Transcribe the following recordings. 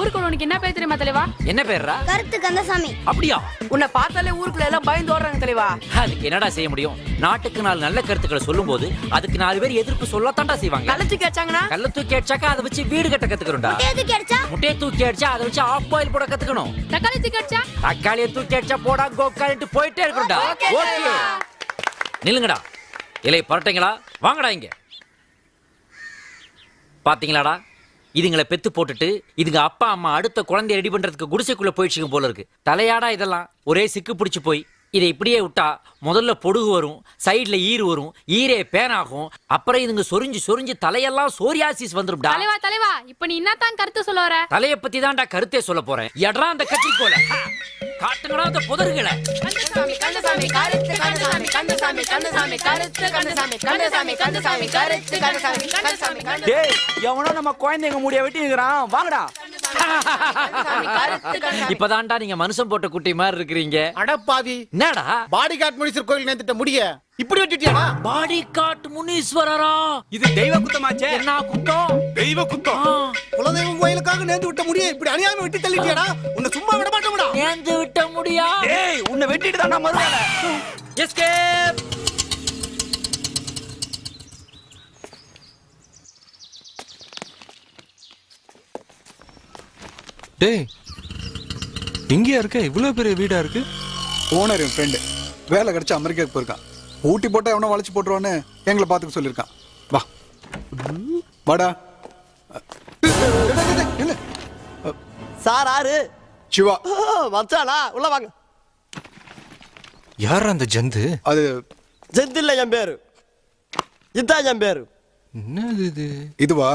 ஊருக்கு உனக்கு என்ன பேர் தெரியுமா தலைவா? என்ன பேர்ரா? கருத்து கந்தசாமி. அப்படியா? உன்னை பார்த்தாலே ஊருக்குள்ள எல்லாம் பயந்து ஓடுறாங்க தலைவா. அதுக்கு என்னடா செய்ய முடியும்? நாட்டுக்கு 4 நல்ல கருத்துக்களை சொல்லும் போது அதுக்கு 4 பேர் எதிர்ப்பு சொல்லத்தான்டா செய்வாங்க. கள்ள தூக்கி அடிச்சாங்கன்னா கள்ள தூக்கி அடிச்சாக்கா அதை வச்சு வீடு கட்ட கத்துக்கணும்டா. எதுக்கு அடிச்சா? முட்டையை தூக்கி அடிச்சா அதை வச்சு ஆஃப் பாயில் போட கத்துக்கணும். தக்காளி தூக்கி அடிச்சா? தக்காளியை தூக்கி அடிச்சா போடா கோக்காலிட்டு போயிட்டே இருக்கணும்டா. ஓகே, நில்லுங்கடா. இலை பரட்டைங்களா, வாங்கடா இங்க. பாத்தீங்களாடா, இதுங்களை பெத்து போட்டுட்டு இதுங்க அப்பா அம்மா அடுத்த குழந்தைய ரெடி பண்றதுக்கு குடிசைக்குள்ள போயிடுச்சுங்க போல இருக்கு. தலையாடா இதெல்லாம் ஒரே சிக்கு பிடிச்சு போய் இதை இப்படியே விட்டா முதல்ல பொடுகு வரும், சைடுல ஈறு வரும், ஈரே பேனாகும், அப்புறம் இதுங்க சொரிஞ்சு சொரிஞ்சு தலையெல்லாம் சோரியாசிஸ் வந்துரும்டா. தலைவா தலைவா, இப்ப நீ என்னதான் கருத்து சொல்ல வர? தலைய பத்தி தான்டா கருத்தே சொல்ல போறேன். எட்ரா அந்த கட்சி போல காட்டுங்கடா அந்த புதர்களை. கந்தசாமி கந்தசாமி கருத்து கந்தசாமி கந்தசாமி கந்தசாமி கருத்து கந்தசாமி கந்தசாமி கந்தசாமி கருத்து கந்தசாமி கந்தசாமி கந்தசாமி. டேய், எவனோ நம்ம குழந்தைங்க முடிய வெட்டி நிக்கறான், வாங்கடா. இப்பதான்டா நீங்க மனுஷன் போட்ட குட்டி மாதிரி இருக்கிறீங்க. அடப்பாவி, என்னடா பாடி காட் முனீஸ்வர் கோயில் நேத்திட்ட முடிய இப்படி வெட்டிட்டியாடா? பாடி காட் முனீஸ்வரரா? இது தெய்வ குத்தமாச்சே. என்ன குத்தம்? தெய்வ குத்தம். குலதெய்வம் கோயிலுக்காக நேந்து விட்ட முடிய இப்படி அநியாயமா வெட்டி தள்ளிட்டியாடா? உன்னை சும்மா விட மாட்டோம்டா. ஏந்து விட்ட முடியா? டேய், உன்னை வெட்டிட்டு தான் நான் மறுவேல. எஸ்கேப். டேய், இங்கேயா இருக்க? இவ்வளவு பெரிய வீடா இருக்கு. ஓனர் என் ஃப்ரெண்டு, வேலை கிடைச்சு அமெரிக்காவுக்கு போயிருக்கான். ஊட்டி போட்டா எவனோ வளைச்சு போட்டுருவான்னு எங்களை பார்த்துக்க சொல்லியிருக்கான். வா வாடா. இல்ல சார் ஆறு சிவா மச்சானா, உள்ள வாங்க. யார் அந்த ஜந்து? அது ஜெந்தில்ல என் பேரு, இதான் என் பேரு. என்னது இது? இதுவா?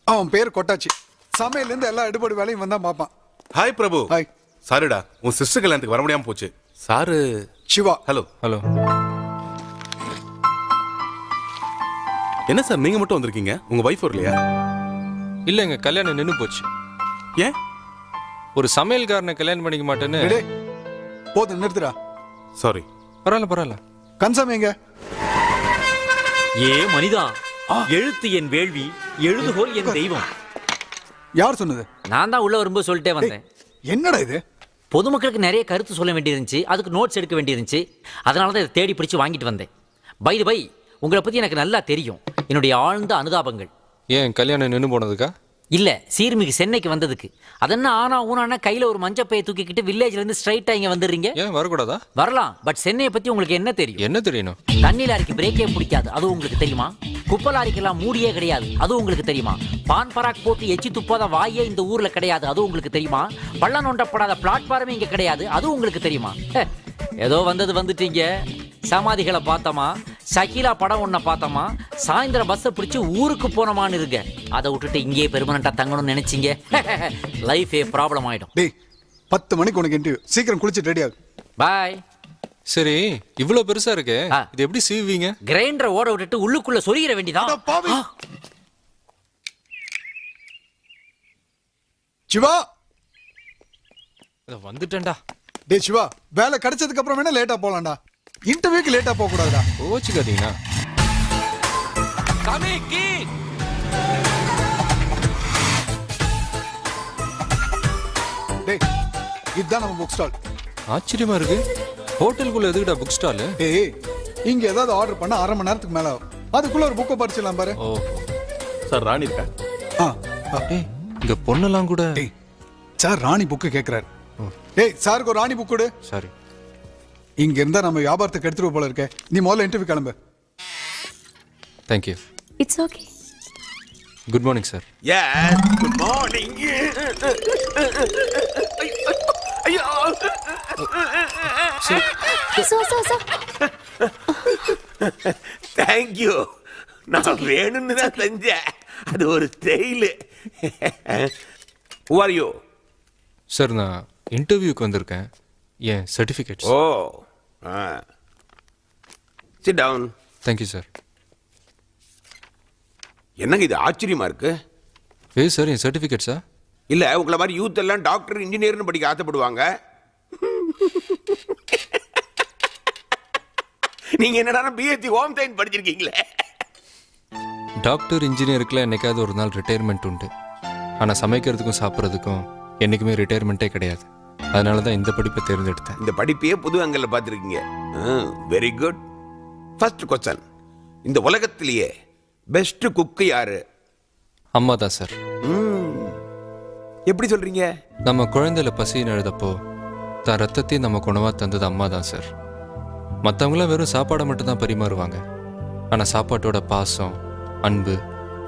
அவன் பேர் கொட்டாச்சி. சமையல இருந்து எல்லா எடுபடி வேலையும் வந்தா பாப்பான். ஹாய் பிரபு. ஹாய். சாரிடா, உன் சிஸ்டர் கல்யாணத்துக்கு வர முடியாம போச்சு. சாரு சிவா. ஹலோ. ஹலோ. என்ன சார் நீங்க மட்டும் வந்திருக்கீங்க? உங்க வைஃப் வரலையா? இல்ல, எங்க கல்யாணம் நின்னு போச்சு. ஏன்? ஒரு சமையல்காரனை கல்யாணம் பண்ணிக்க மாட்டேன்னு. டேய், போதும் நிறுத்துடா. சாரி. பரவாயில்ல பரவாயில்ல. கன்சாமி எங்க? ஏ மனிதா, எழுத்து என் வேள்வி, எழுதுகோல் என் தெய்வம். யார் சொன்னது? நான் தான் உள்ள வரும்போது சொல்லிட்டே வந்தேன். என்னடா இது? பொதுமக்களுக்கு நிறைய கருத்து சொல்ல வேண்டியிருந்துச்சு, அதுக்கு நோட்ஸ் எடுக்க வேண்டியிருந்துச்சு. அதனால தான் இதை தேடி பிடிச்சு வாங்கிட்டு வந்தேன். பை உங்களை பத்தி எனக்கு நல்லா தெரியும். என்னுடைய ஆழ்ந்த அனுதாபங்கள். ஏன் கல்யாணம் நின்னு போனதுக்கா? இல்ல, சீர்மிகு சென்னைக்கு வந்ததுக்கு. அதென்ன ஆனா ஊனா கையில ஒரு மஞ்சப்பையை தூக்கிக்கிட்டு வில்லேஜ்ல இருந்து ஸ்ட்ரைட்டா இங்க வந்துடுறீங்க. ஏன் வரக்கூடாதா? வரலாம், பட் சென்னையை பத்தி உங்களுக்கு என்ன தெரியும்? என்ன தெரியணும்? தண்ணி லாரிக்கு பிரேக்கே பிடிக்காது, அது உங்களுக்கு தெரியுமா? குப்பை லாரிக்கெல்லாம் மூடியே கிடையாது, அது உங்களுக்கு தெரியுமா? பான் பராக் போட்டு எச்சி துப்பாத வாயே இந்த ஊர்ல கிடையாது, அது உங்களுக்கு தெரியுமா? பள்ளம் நோண்டப்படாத பிளாட்பாரமே இங்க கிடையாது, அது உங்களுக்கு தெரியுமா? ஏதோ வந்துட்டீங்க. சமாதிகளை பார்த்தோமா, ஷக்கீலா படம் ஒன்ன பார்த்தோமா, சாயந்தரம் பஸ்ஸை பிடிச்சி ஊருக்கு போனோமான்னு இருங்க. அதை விட்டுட்டு இங்கேயே பெர்மனண்டா தங்கணும்னு நினைச்சீங்க, லைஃபே ப்ராப்ளம் ஆயிடும். டேய், 10 மணிக்கு உனக்கு இன்டர்வியூ. சீக்கிரம் குளிச்சுட்டு ரெடி ஆகு. பாய். சரி, இவ்வளவு பெருசா இருக்கு, இது எப்படி சீவுவீங்க? கிரைண்டரை ஓட விட்டுட்டு உள்ளுக்குள்ள சொருகிற வேண்டியதான். சிவா வந்துட்டேன்டா. டேய் சிவா, வேலை கிடைச்சதுக்கு அப்புறம் வேணா லேட்டா போலாம்டா. இன்டர்வியூக்கு லேட்டா போக கூடாதுடா. கோச்சுக்காதீங்கண்ணா. டேய், இதுதான் நம்ம புக் ஸ்டால். ஆச்சரியமா இருக்கு. ஹோட்டலுக்குள்ள எதுக்குடா புக் ஸ்டால்? டேய், இங்க ஏதாவது ஆர்டர் பண்ண 1/2 மணி நேரத்துக்கு மேல ஆகும். அதுக்குள்ள ஒரு புக்கை படிச்சிடலாம் பாரு. ஓ சார் ராணி இருக்கா? டேய், இங்க பொண்ணெல்லாம் கூட. டேய், சார் ராணி புக்கு கேக்குறாரு. டேய், சாருக்கு ஒரு ராணி புக் கொடு. சாரி. இங்க இருந்தா நம்ம வியாபாரத்துக்கு எடுத்துட்டு போல இருக்க. நீ முதல்ல இன்டர்வியூ கிளம்பு. Thank you. It's okay. Good morning sir. Yes, good morning. ஐயோ. So thank you. நான் வேணும்னு தான் செஞ்சேன். அது ஒரு style. Who are you? Sir, நான் இன்டர்வியூக்கு வந்திருக்கேன். ஏன் certificates? Oh, sit down. Thank you sir. என்னங்க இது ஆச்சரியமா இருக்கு? சார், என் சர்டிஃபிகேட்ஸா? இல்ல, உங்களை மாதிரி யூத் எல்லாம் டாக்டர் இன்ஜினியர்னு படிக்க ஆசைப்படுவாங்க. நீங்க என்னடா பிஎஸ்சி ஹோம் சயின்ஸ் படிச்சிருக்கீங்களே. டாக்டர் இன்ஜினியருக்குலாம் என்னைக்காவது ஒரு நாள் ரிட்டையர்மெண்ட் உண்டு. ஆனால் சமைக்கிறதுக்கும் சாப்பிட்றதுக்கும் என்னைக்குமே ரிட்டையர்மெண்ட்டே கிடையாது. அதனால தான் இந்த படிப்பை தேர்ந்தெடுத்தேன். இந்த படிப்பையே புது அங்கல்ல பார்த்துருக்கீங்க. Very good. ஃபர்ஸ்ட் கொஸ்டன், இந்த உலகத்திலேயே பெஸ்ட் குக்கு யாரு? அம்மா தான் சார். எப்படி சொல்றீங்க? நம்ம குழந்தையில பசின்னு எழுதப்போ தான் ரத்தத்தையும் நம்ம உணவா தந்தது அம்மா தான் சார். மற்றவங்களாம் வெறும் சாப்பாடை மட்டும் தான் பரிமாறுவாங்க. ஆனால் சாப்பாட்டோட பாசம், அன்பு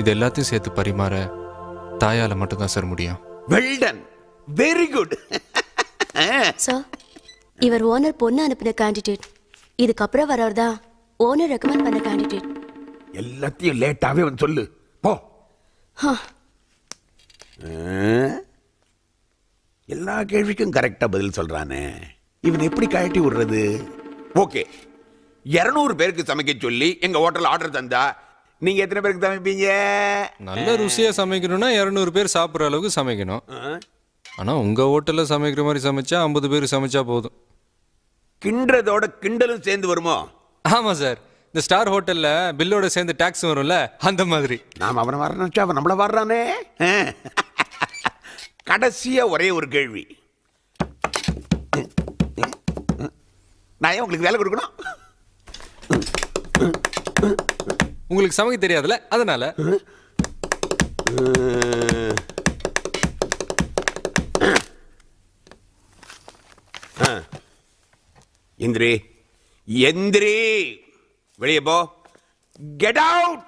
இது எல்லாத்தையும் சேர்த்து பரிமாற தாயால மட்டும் தான் சார் முடியும். Well done, very good. Sir, இவர் ஓனர் பொண்ணு அனுப்பின கேண்டிடேட். இதுக்கப்புறம் வரவர் தான் ஓனர் ரெக்கமெண்ட் பண்ண கேண்டிடேட். எல்லாத்தையும் லேட்டாவே வந்து சொல்லு போ. எல்லா கேள்விக்கும் கரெக்டா பதில் சொல்றானே, இவன் எப்படி கழட்டி விடுறது? ஓகே, 200 பேருக்கு சமைக்க சொல்லி எங்க ஹோட்டல் ஆர்டர் தந்தா நீங்க எத்தனை பேருக்கு சமைப்பீங்க? நல்ல ருசியா சமைக்கணும்னா 200 பேர் சாப்பிட்ற அளவுக்கு சமைக்கணும். ஆனா உங்க ஹோட்டல்ல சமைக்கிற மாதிரி சமைச்சா 50 பேர் சமைச்சா போதும். கிண்டதோட கிண்டலும் சேர்ந்து வருமோ? ஆமா சார், இந்த ஸ்டார் ஹோட்டல்ல பில்லோட சேர்ந்து டாக்ஸ் வரும்ல, அந்த மாதிரி. நாம் அவனை வரணுச்சா அவன் நம்மள வர்றானே. கடைசியா ஒரே ஒரு கேள்வி, நான் ஏன் உங்களுக்கு வேலை கொடுக்கணும்? உங்களுக்கு சமைக்க தெரியாதுல, அதனால. இந்திரி, எந்திரி, வெளியே போ, கெட் அவுட்.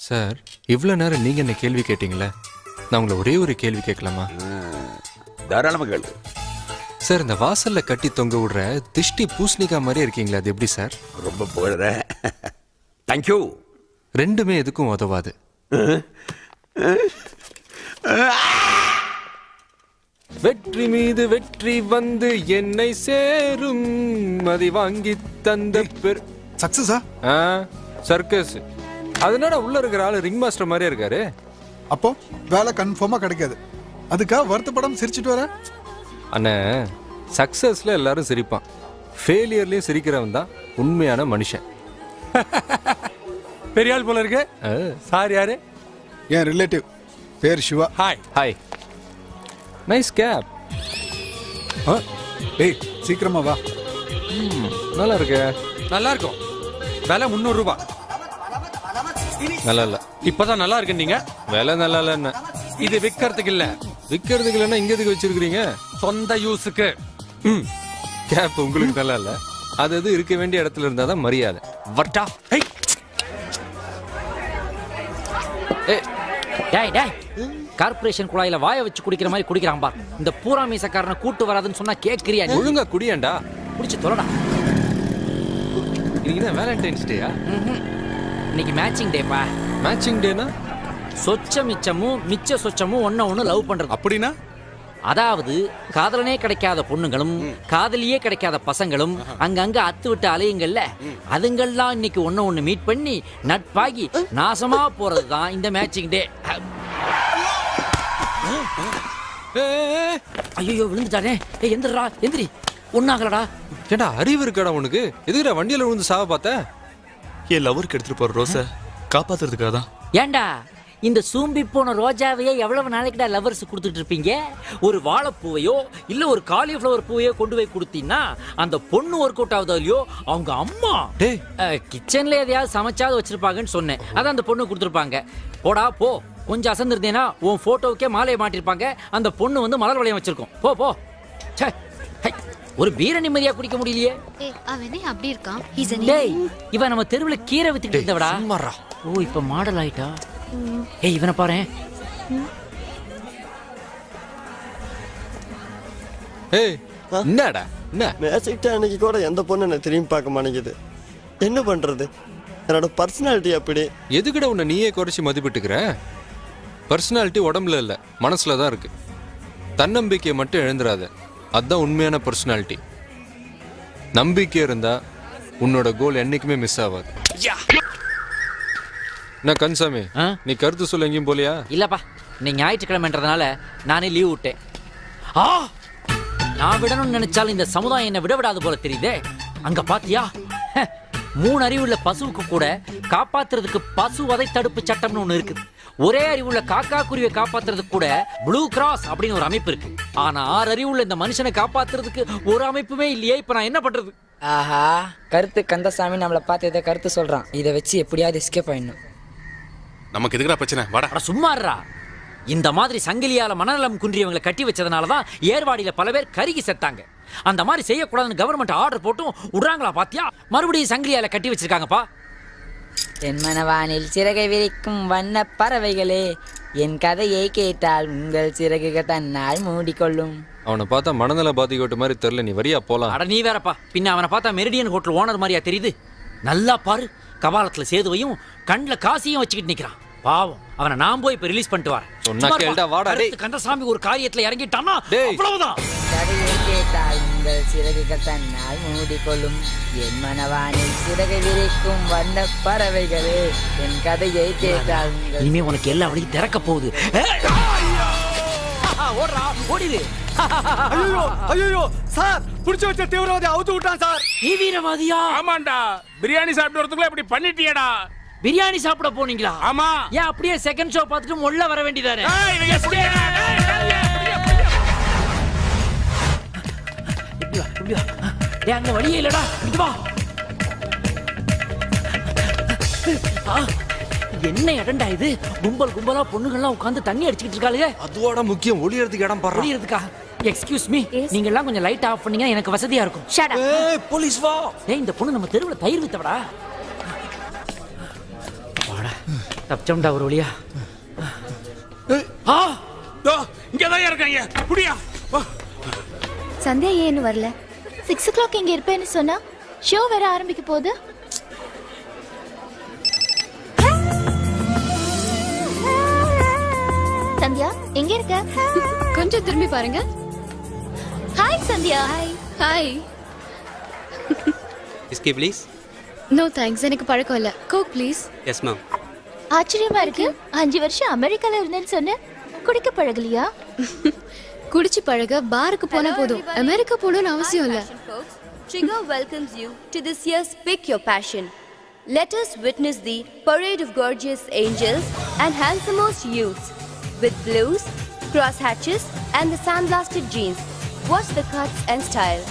சார், இவ்வளவு நேரம் நீங்க என்ன கேள்வி கேட்டீங்களே, நான் உங்களை ஒரே ஒரு கேள்வி கேட்கலாமா? தாராளமா கேளு. சார், இந்த வாசல்ல கட்டி தொங்க விடுற திஷ்டி பூசணிக்கா மாதிரி இருக்கீங்களா, அது எப்படி சார்? ரொம்ப போடுற. தேங்க்யூ. ரெண்டுமே எதுக்கும் உதவாது. வெற்றி மீது வெற்றி வந்து என்னை சேரும், மதி வாங்கி தந்த பெரு சக்சஸா? சர்க்கஸ். அதனால உள்ள இருக்கிற ஆளு ரிங் மாஸ்டர் மாதிரியே இருக்காரு. அப்போ வேலை கன்ஃபார்மா கிடைக்காது. அதுக்காக வருத்தப்படாம சிரிச்சிட்டு வர? அண்ணே, சக்சஸ்ல எல்லாரும் சிரிப்பான், ஃபெயிலியர்லயும் சிரிக்கிறவன் தான் உண்மையான மனுஷன். பெரிய ஆள் போல இருக்கு. சார் யாரு? என் ரிலேட்டிவ், பேர் Siva. Hi. Hi. Nice cap. டேய் சீக்கிரமா வா. நல்லா இருக்கு. நல்லா இருக்கும். விலை 300 ரூபாய். நல்லா இல்ல. இப்பதான் நல்லா இருக்கு. நீங்க விலை நல்லா இல்ல. என்ன இது விக்கிறதுக்கு இல்ல. விக்கிறதுக்கு இல்லைன்னா இங்க எதுக்கு வச்சிருக்கீங்க? சொந்த யூஸுக்கு. கேப் உங்களுக்கு நல்லா இல்ல. அது எது இருக்க வேண்டிய இடத்துல இருந்தா தான் மரியாதை. வர்ட்டா. ஹேய், டேய் டேய், கார்ப்பரேஷன் குழாயில வாய வச்சு குடிக்கிற மாதிரி குடிக்கிறான் பார். இந்த பூரா மீசக்காரனை கூட்டு வராதுன்னு சொன்னா கேட்கிறியா? நீ ஒழுங்கா குடியேண்டா. குடிச்சு தொலைடா. இன்னைக்கு தான் வேலண்டைன்ஸ் டேயா? இன்னைக்கு மேட்சிங் டேப்பா. மேட்சிங் டேனா சொச்ச மிச்சமும் மிச்ச சொச்சமும் ஒண்ணு லவ் பண்றது. அப்படின்னா அதாவது காதலனே கிடைக்காத பொண்ணுங்களும் காதலியே கிடைக்காத பசங்களும் அங்கங்க அத்து விட்டு அலையுங்கள்ல, அதுங்கெல்லாம் இன்னைக்கு ஒண்ணு மீட் பண்ணி நட்பாகி நாசமா போறதுதான் இந்த மேட்சிங் டே. ஐயோ விழுந்துட்டானே. எந்திரா, எந்திரி. ஒன்னாகலடா. ஏண்டா அறிவு இருக்காடா உனக்கு? எதுக்குடா வண்டியில விழுந்து சாவ பார்த்த? என் லவருக்கு எடுத்துட்டு போற ரோஸ காப்பாத்துறதுக்காக தான். ஏண்டா இந்த சூம்பி போன ரோஜாவையே எவ்வளவு நாளைக்குடா லவர்ஸ் கொடுத்துட்டு இருப்பீங்க? ஒரு வாழைப்பூவையோ இல்ல ஒரு காலிஃபிளவர் பூவையோ கொண்டு போய் கொடுத்தீங்கன்னா அந்த பொண்ணு ஒர்க் அவுட் ஆகுதோ இல்லையோ, அவங்க அம்மா கிச்சன்ல எதையாவது சமைச்சாவது வச்சிருப்பாங்கன்னு சொன்னேன். அதான் அந்த பொண்ணு கொடுத்துருப்பாங்க. போடா போ. கொஞ்சம் அசந்திருந்தேன்னா உன் போட்டோவுக்கே மாலையை மாட்டிருப்பாங்க. அந்த பொண்ணு வந்து மலர் வளையம் வச்சிருக்கோம். போ போ. ஒரு பீர நிம்மதியா குடிக்க முடியலையே. அவனே அப்படி இருக்கான். டேய், இவன் நம்ம தெருவுல கீரை வித்துட்டு இருந்தவடா. ஓ, இப்ப மாடல் ஆயிட்டா. ஏய், இவனை பாரு. ஏய், என்னடா? என்ன மேசிக்கிட்ட அன்னைக்கு கூட எந்த பொண்ணு என்ன திரும்பி பார்க்க மாட்டேங்குது. என்ன பண்றது? என்னோட பர்சனாலிட்டி அப்படி. எதுக்குடா உன்னை நீயே குறைச்சி மதிப்பிட்டுக்கிற? பர்சனாலிட்டி உடம்புல இல்ல, மனசுல தான் இருக்கு. தன்னம்பிக்கையை மட்டும் எழுந்துராத, அதுதான் உண்மையான பர்சனாலிட்டி. நம்பிக்கை இருந்தா உன்னோட கோல் என்னைக்குமே மிஸ் ஆகாது. என்ன கன்சாமி, நீ கருத்து சொல்ல எங்கேயும் போலியா? இல்லப்பா, இன்னைக்கு ஞாயிற்றுக்கிழமைன்றதுனால நானே லீவ் விட்டேன். நான் விடணும்னு நினைச்சாலும் இந்த சமுதாயம் என்ன விட விடாது போல தெரியுதே. அங்க பாத்தியா, 3 அறிவுள்ள பசுவுக்கு கூட காப்பாத்துறதுக்கு பசு வதை தடுப்பு சட்டம்னு ஒண்ணு இருக்குது. ஒரே அறிவுள்ள காக்கா குருவியை காப்பாத்துறதுக்கு கூட ப்ளூ கிராஸ் அப்படின்னு ஒரு அமைப்பு இருக்கு. ஆனா 6 அறிவுள்ள இந்த மனுஷனை காப்பாத்துறதுக்கு ஒரு அமைப்புமே இல்லையே. இப்ப நான் என்ன பண்றது? ஆஹா, கருத்து கந்தசாமி நம்மளை பார்த்து ஏதோ கருத்து சொல்றான். இதை வச்சு எப்படியாவது எஸ்கேப் ஆயிடணும். நமக்கு எதுக்குடா பிரச்சனை? வாடா. அட சும்மாறா. இந்த மாதிரி சங்கிலியால மனநலம் குன்றியவங்களை கட்டி வச்சதுனால தான் ஏர்வாடியில பல பேர் கருகி செத்தாங்க. அந்த மாதிரி செய்யக்கூடாதுன்னு கவர்மெண்ட் ஆர்டர் போட்டும் விடுறாங்களா பாத்தியா? மறுபடியும் சங்கிலியால கட்டி வச்சிருக்காங்கப்பா. என் மனவானில் சிறகை விரிக்கும் வண்ண பறவைகளே, என் கதையை கேட்டால் உங்கள் சிறகுகள் தன்னால் மூடிக்கொள்ளும். அவனை பார்த்தா மனநல பாதிக்கோட்டு மாதிரி தெரியல. நீ வரியா போலாம்? அட நீ வேறப்பா. பின்ன அவனை பார்த்தா மெரிடியன் ஹோட்டல் ஓனர் மாதிரியா தெரியுது? நல்லா பாரு, கபாலத்துல சேதுவையும் கண்ணுல காசியும் வச்சுக்கிட்டு நிக்கிறான். பாவம், அவனை நான் போய் இப்ப ரிலீஸ் பண்ணிட்டு வரேன். சொன்னா கேளுடா, வாடா டேய். கந்தசாமி ஒரு காரியத்துல இறங்கிட்டான்னா டேய். அவ்வளவுதான். கதையை கேட்டால் உங்கள் சிறகுகள் தன்னால் மூடிக்கொள்ளும். என் மனவானில் சிறகை விரிக்கும் வண்ண பறவைகளே, என் கதையை கேட்டால் உங்கள் இனிமே உனக்கு எல்லா வழியும் திறக்க போகுது. ஓடுறா, ஓடிடு. ஐயோ சார், புடிச்சு வச்ச தீவிரவாதி அவுத்து விட்டான் சார். நீ வீரவாதியா? ஆமாண்டா, பிரியாணி சாப்பிட்டு வரதுக்குள்ள இப்படி பண்ணிட்டியடா. பிரியாணி சாப்பிட போனீங்களா? ஆமா. ஏன் அப்படியே செகண்ட் ஷோ பார்த்துட்டு உள்ள வர வேண்டியதானே? அங்க வழியே இல்லடா. இங்க வா. என்ன இடம்டா இது? கும்பல் கும்பலா பொண்ணுங்கள்லாம் உட்கார்ந்து தண்ணி அடிச்சுக்கிட்டு இருக்காளுங்க. அதோட முக்கியம் ஒளியறதுக்கு இடம் பாரு. ஒளியறதுக்கா? எக்ஸ்கியூஸ் மீ, நீங்க எல்லாம் கொஞ்சம் லைட் ஆஃப் பண்ணீங்கன்னா எனக்கு வசதியா இருக்கும். Shut up. போலீஸ் வா. ஏய், இந்த பொண்ணு நம்ம தெருவுல தயிர் வித்தவடா. வாடா, தப்பிச்சோம்டா ஒரு வழியா. இங்கதான் இருக்காங்க. புடியா. சந்தியா ஏன்னு வரல? 6 o'clock இங்க இருப்பேன்னு சொன்னா ஷோ வேற ஆரம்பிக்க போகுது. சந்தியா எங்க இருக்க? கொஞ்சம் திரும்பி பாருங்க. ஹாய் சந்தியா. ஹாய். எஸ்கே ப்ளீஸ். நோ தேங்க்ஸ், எனக்கு பழக்கம் இல்ல. Coke please. Yes ma'am. ஆச்சரியமா இருக்கு. 5 வருஷம் அமெரிக்கால இருந்தேன்னு சொன்ன, குடிக்க பழகலையா? குடிச்சு பழக பாருக்கு போனா போதும், அமெரிக்கா போகணும்னு அவசியம் இல்ல. Trigger welcomes you to this year's Pick Your Passion. Let us witness the parade of gorgeous angels and handsomest youths with blues, crosshatches and the sandblasted jeans. Watch the cuts and style.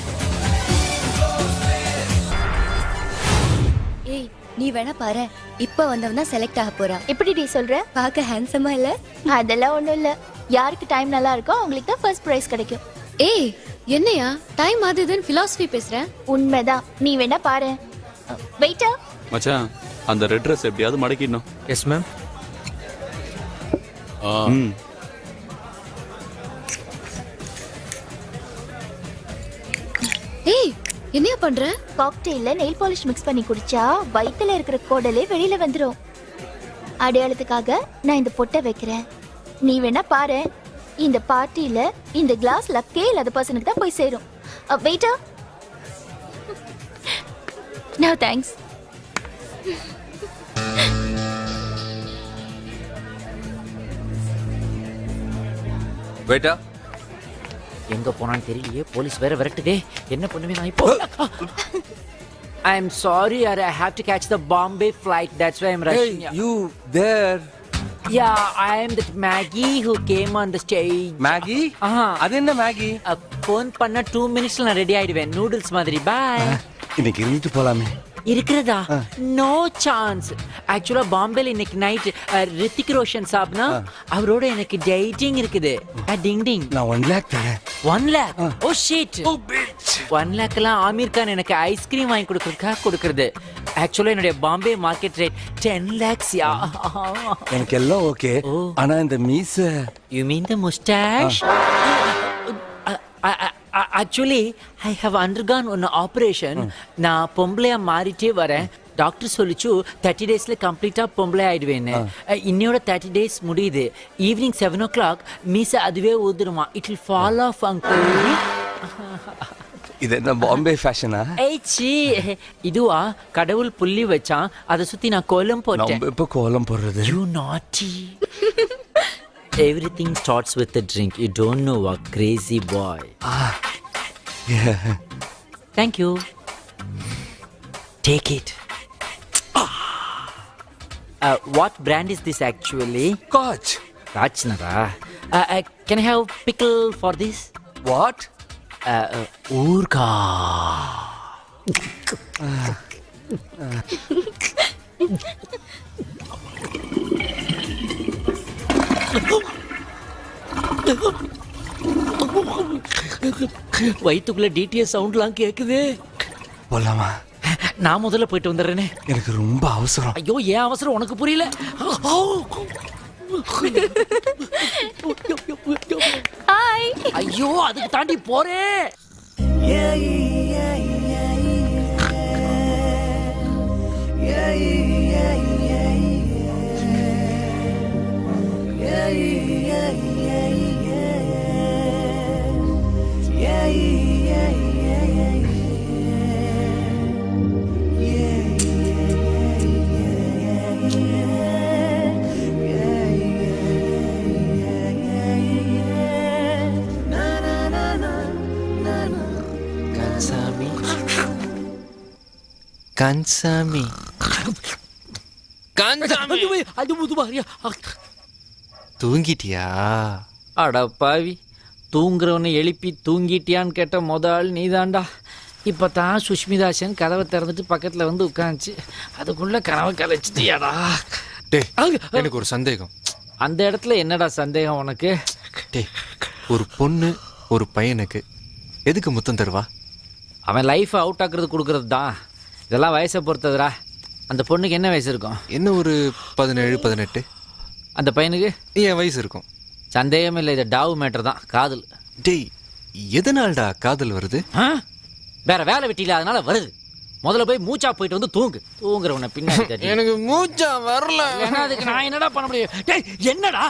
ஏய், நீ வேணா பாரு. இப்ப வந்தவனா select ஆக போறா. எப்படி D சொல்ற? பார்க்க ஹேண்ட்ஸமா இல்ல? அதெல்லாம் ஒண்ணும் இல்ல. யாருக்கு டைம் நல்லா இருக்கோ அவங்களுக்கு தான் ஃபர்ஸ்ட் பிரைஸ் கிடைக்கும். ஏய், என்னையா டைம் ஆகுதுன்னு philosophy பேசுற? உண்மைதான். நீ வேணா பாரு. வெயிட்டர். மச்சான், அந்த ரெட் ட்ரெஸ் எப்படியாவது மடக்கிடணும். Yes ma'am. ஏய், என்னையா பண்ற? காக்டெயில்ல நெயில் பாலிஷ் மிக்ஸ் பண்ணி குடிச்சா வயித்துல இருக்கிற கோடலே வெளியில வந்துரும். அடையாளத்துக்காக நான் இந்த பொட்டை வைக்கிறேன். நீ வேணா பாரு. இந்த பார்ட்டியில இந்த கிளாஸ் லக்கே இல்லாத பர்சனுக்கு தான் போய் சேரும். வெயிட்டர். No thanks. வெயிட்டா. எங்க போனான்னு தெரியலையே. போலீஸ் வேற விரட்டுதே. என்ன பண்ணுவேன் நான் இப்போ? I am sorry, I have to catch the Bombay flight. That's why I'm rushing. You there? Yeah, I am that Maggie who came on the stage. Maggi? அது என்ன மேகி? ஃபோன் பண்ண 2 மினிட்ஸ்ல நான் ரெடி ஆயிடுவேன். நூடுல்ஸ் மாதிரி. பாய். இன்னைக்கு இருந்துட்டு போலாமே. இருக்கிறதா? No chance. ஆக்சுவலா பாம்பேல இன்னைக்கு நைட் ரித்திக் ரோஷன் சாப்னா அவரோட எனக்கு டேட்டிங் இருக்குது. டிங் டிங். நான் 1 lakh தரேன். 1 lakh? Oh shit. 1 lakh எல்லாம் ஆமீர் கான் எனக்கு ஐஸ்கிரீம் வாங்கி கொடுக்கறதுக்காக கொடுக்கறது. ஆக்சுவலா என்னுடைய பாம்பே மார்க்கெட் ரேட் 10 lakhs யா. எனக்கு எல்லாம் ஓகே. ஆனா இந்த மீச. You mean the mustache? Actually, I have undergone an operation. நான் பொம்பளையா மாறிட்டே வரேன். டாக்டர் சொல்லிச்சு 30 daysல கம்ப்ளீட்டா பொம்பளை ஆயிடுவேன்னு. இன்னையோட 30 days முடியுது. ஈவினிங் 7 o'clock மீச அதுவே ஊதுருமா. It will fall off, uncle. இது என்ன பாம்பே ஃபேஷனா? ஏச்சி, இதுவா கடவுள் புள்ளி வச்சான். அதை சுத்தி நான் கோலம் போட்டேன். நம்ம இப்ப கோலம் போடுறது. You naughty. Everything starts with a drink. You don't know a crazy boy. Yeah. Thank you. Take it. What brand is this actually? Scotch. Scotch nara. Can I have pickle for this? What? ஊர்கா. வயிற்றுக்குள்ள DTS சவுண்ட்லாம் கேக்குது. போலாமா? நான் முதல்ல போயிட்டு வந்துடுறேனே. எனக்கு ரொம்ப அவசரம். ஐயோ, ஏன் அவசரம் உனக்கு புரியல? Hi. ஐயோ, அதுக்கு தாண்டி போறேன். கன்சாமி கன்சாமி கன்சாமி அது முதுமாரியா. தூங்கிட்டியா? அட பாவி, தூங்குறவனை எழுப்பி தூங்கிட்டியான்னு கேட்ட முதல் நீதாண்டா. இப்போ தான் சுஷ்மிதாசன் கதவை திறந்துட்டு பக்கத்தில் வந்து உட்காந்துச்சு. அதுக்குள்ள கனவை கலைச்சிட்டியாடா. டேய், எனக்கு ஒரு சந்தேகம். அந்த இடத்துல என்னடா சந்தேகம் உனக்கு? டேய், ஒரு பொண்ணு ஒரு பையனுக்கு எதுக்கு முத்தம் தருவா? அவன் லைஃப்பை அவுட் ஆக்குறது கொடுக்கறது தான். இதெல்லாம் வயசை பொறுத்ததுடா. அந்த பொண்ணுக்கு என்ன வயசு இருக்கும்? என்ன ஒரு 17-18. அந்த பையனுக்கு என் வயசு இருக்கும். சந்தேகம் இல்லை, இது டாவு மேட்டர் தான், காதல். டேய், எதனால்டா காதல் வருது? வேற வேலை வெட்டியில அதனால வருது. முதல்ல போய் மூச்சா போயிட்டு வந்து தூங்குறவனை பின்னாடி. எனக்கு மூச்சா வரல. அதுக்கு நான் என்னடா பண்ண முடியும்? டேய், என்னடா?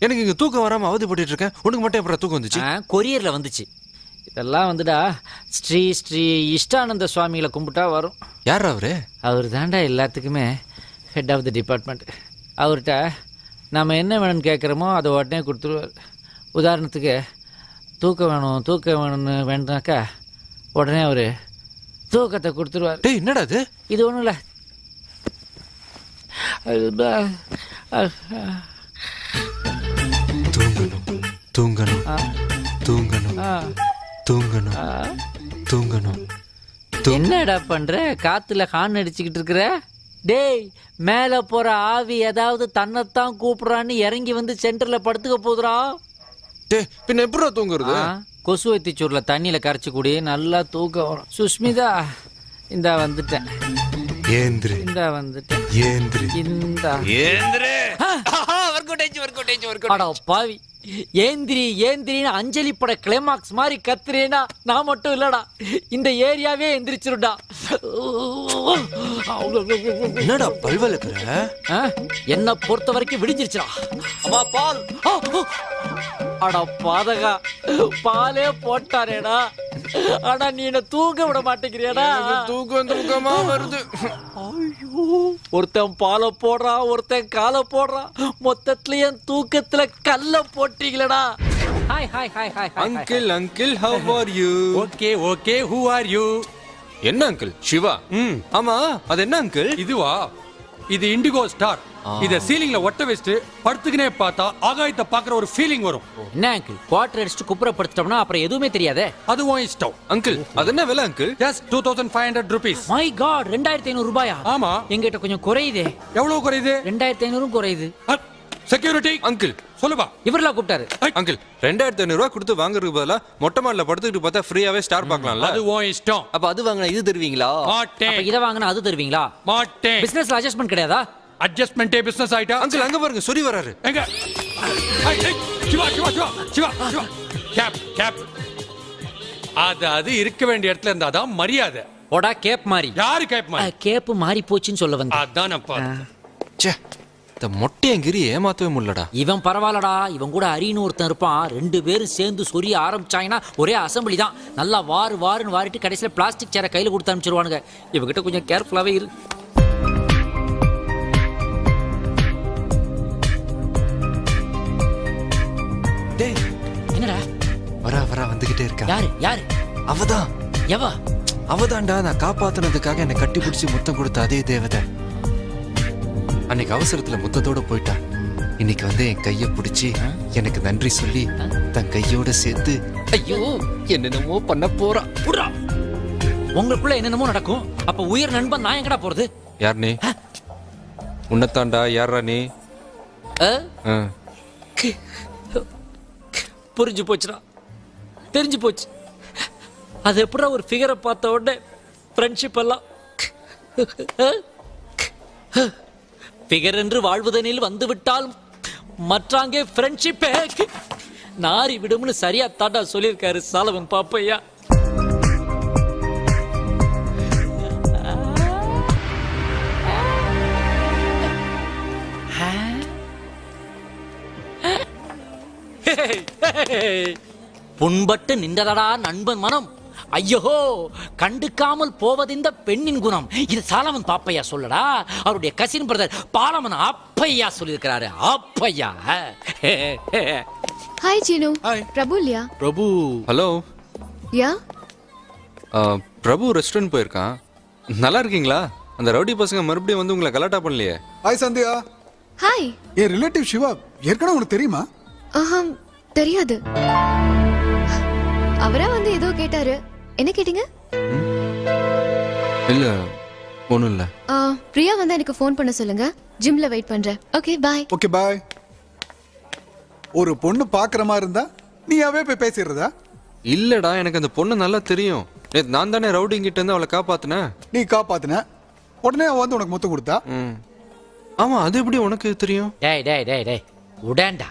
எனக்கு இங்க தூக்கம் வராம அவதிப்பட்டு இருக்கேன். உனக்கு மட்டும் அப்புறம் தூக்கம் வந்துச்சு? கொரியர்ல வந்துச்சு. இதெல்லாம் வந்துடா ஸ்ரீ ஸ்ரீ இஷ்டானந்த சுவாமிகளை கும்பிட்டா வரும். யார் அவரு? அவர் தாண்டா எல்லாத்துக்குமே ஹெட் ஆஃப் த டிபார்ட்மெண்ட். அவர்கிட்ட நம்ம என்ன வேணும்னு கேட்குறோமோ அதை உடனே கொடுத்துருவார். உதாரணத்துக்கு தூக்கம் வேணும்னு வேண்டாக்கா உடனே அவர் தூக்கத்தை கொடுத்துருவார். டேய், என்னடா இது? இது ஒன்றும் இல்லை. தூங்கணும் தூங்கணும் தூங்கணும் தூங்கணும். என்னடா பண்ற? காத்துல ஹார்ன் அடிச்சுக்கிட்டு இருக்கிற? டேய், மேல போற ஆவி ஏதாவது தன்னைத்தான் கூப்பிடுறான்னு இறங்கி வந்து சென்டர்ல படுத்துக்க போதுரா. டேய், பின்ன எப்படிடா தூங்குறது? கொசு வைத்திச்சூர்ல தண்ணியில கரைச்சு கூடி நல்லா தூக்கம் வரும். சுஷ்மிதா, இந்தா வந்துட்டேன். ஏந்திரு. இந்தா வந்துட்டேன். ஏந்திரு. இந்தா ஏந்திரு. அட பாவி, ஏந்திரின்னு அஞ்சலி பட கிளைமாக்ஸ் மாதிரி கத்துறேனா நான் மட்டும் இல்லடா, இந்த ஏரியாவே எந்திரிச்சிருடா. என்னடா பல்வலக்குற? என்ன பொறுத்த வரைக்கும் விடிஞ்சிருச்சுடா. அம்மா பால். அட பாதகா, பாலே போட்டாரேடா. ஆனா நீ என்ன தூங்க விட மாட்டேங்கிறியடா. தூக்கமா வருது. ஒருத்தன் பாலை போடுறான், ஒருத்தன் காலை போடுறான். மொத்தத்துல என் தூக்கத்துல கல்ல போட்டீங்களடா. Hi hi hi hi. Uncle how are you? Okay, who are you? என்ன அங்கிள்? சிவா. ஆமா, அது என்ன அங்கிள்? இதுவா? இது இண்டிகோ ஸ்டார். இத சீலிங்ல ஒட்ட வச்சுட்டு படுத்துக்கினே பார்த்தா ஆகாயத்தை பாக்குற ஒரு ஃபீலிங் வரும். என்ன அங்கிள், குவார்டர் அடிச்சுட்டு குப்புறப்படுத்திட்டோம்னா அப்புறம் எதுவுமே தெரியாதே. அதுவும் இஷ்டம். அங்கிள், அது என்ன விலை uncle? Just 2500 rupees. My God, 2500 ரூபாயா? ஆமா. எங்கிட்ட கொஞ்சம் குறையுதே. எவ்வளவு குறையுது? 2500 குறையுது. செக்யூரிட்டி அங்கிள் சொல்லுப்பா. இவரெல்லாம் கூப்பிட்டாரு. அங்கிள், 2500 ரூபாய் கொடுத்து வாங்குறதுக்கு பதிலா மொட்டை மாடல படுத்துக்கிட்டு பார்த்தா ஃப்ரீயாவே ஸ்டார் பார்க்கலாம்ல. அதுவும் இஷ்டம். அப்ப அது வாங்கினா இது தருவீங்களா? மாட்டேன். அப்ப இத வாங்கினா அது தருவீங்களா? மாட்டேன். பிசினஸ்ல அட்ஜஸ்ட்மென்ட் கிடையாதா? அட்ஜஸ்ட்மென்ட்டே பிசினஸ் ஆயிட்டா? அங்கிள், அங்க பாருங்க, சொரி வராரு. எங்க? சிவா. கேப். அது இருக்க வேண்டிய இடத்துல இருந்தாதான் மரியாதை. போடா கேப் மாறி. யாரு கேப் மாறி? கேப் மாறி போச்சுன்னு சொல்ல வந்தேன். அதான் நான் பார்த்தேன். ச்சே, இந்த மொட்டையங்கிரி ஏமாத்தவே முடியலடா. இவன் பரவாயில்லடா, இவன் கூட அரின்னு ஒருத்தன் இருப்பான். 2 பேரும் சேர்ந்து சொரிய ஆரம்பிச்சாங்கன்னா ஒரே அசம்பிளி தான். நல்லா வாருன்னு வாரிட்டு கடைசியில் பிளாஸ்டிக் சேரை கையில் கொடுத்து அனுப்பிச்சிருவானுங்க. இவகிட்ட கொஞ்சம் கேர்ஃபுல்லாவே இரு. டேய், என்னடா? வரா வந்துகிட்டே இருக்கா. யாரு? அவதான். எவா? அவதான்டா, நான் காப்பாத்துனதுக்காக என்னை கட்டி பிடிச்சி முத்தம் கொடுத்த அதே தேவதை. அன்னைக்கு அவசரத்துல முத்தத்தோட போயிட்டா. இன்னைக்கு வந்து என் கையை பிடிச்சி எனக்கு நன்றி சொல்லி தன் கையோட சேர்த்து ஐயோ என்னென்னமோ பண்ண போறா. புறா உங்களுக்குள்ள என்னென்னமோ நடக்கும். அப்ப உயிர் நண்பன் நான் எங்கடா போறது? யார் நீ? உன்னத்தாண்டா. யாரா நீ? ஆ? ஆ. புரிஞ்சு போச்சுடா, தெரிஞ்சு போச்சு. அது எப்படா ஒரு ஃபிகரை பார்த்த உடனே ஃப்ரெண்ட்ஷிப் எல்லாம் ஃபிகர் என்று வாழ்வதனில் வந்துவிட்டால் மற்றாங்கே ஃப்ரெண்ட்ஷிப்பே நாரி விடும்னு சரியா தாண்டா சொல்லியிருக்காரு சாலமன் பாப்பையா. புண்பட்டு நின்றதடா நண்பன் மனம், ஐயோ கண்டுக்காமல் போவதிந்த பெண்ணின் குணம். இது சாலமன் பாப்பையா சொல்லடா. அவருடைய கசின் பிரதர் பாலமன் அப்பையா சொல்லியிருக்கிறாரு. அப்பையா. ஹாய் சீனு. ஹாய். பிரபு இல்லையா? பிரபு. ஹலோ. யா. பிரபு ரெஸ்டாரண்ட் போயிருக்கான். நல்லா இருக்கீங்களா? அந்த ரவுடி பசங்க மறுபடியும் வந்து உங்களை கலாட்டா பண்ணலையே? ஹாய் சந்தியா. ஹாய். என் ரிலேட்டிவ் சிவா ஏற்கனவே உனக்கு தெரியுமா? ஆஹம், தெரியாது. அவரா வந்து ஏதோ கேட்டாரு. என்ன கேட்டீங்க? இல்ல ஒண்ணும் இல்ல. பிரியா வந்து எனக்கு ஃபோன் பண்ண சொல்லுங்க. ஜிம்ல வெயிட் பண்றேன். Okay bye. Okay bye. ஒரு பொண்ணு பாக்குற மாதிரி இருந்தா நீயாவே போய் பேசிடுறதா? இல்லடா, எனக்கு அந்த பொண்ணு நல்லா தெரியும். நேத்து நான் தானே ரவுடிங் கிட்ட இருந்து அவளை காப்பாத்தினேன். நீ காப்பாத்தின உடனே அவ வந்து உனக்கு முத்தம் கொடுத்தா. ஆமா, அது எப்படி உனக்கு தெரியும்? டேய் டேய் டேய் டேய் உடேண்டா.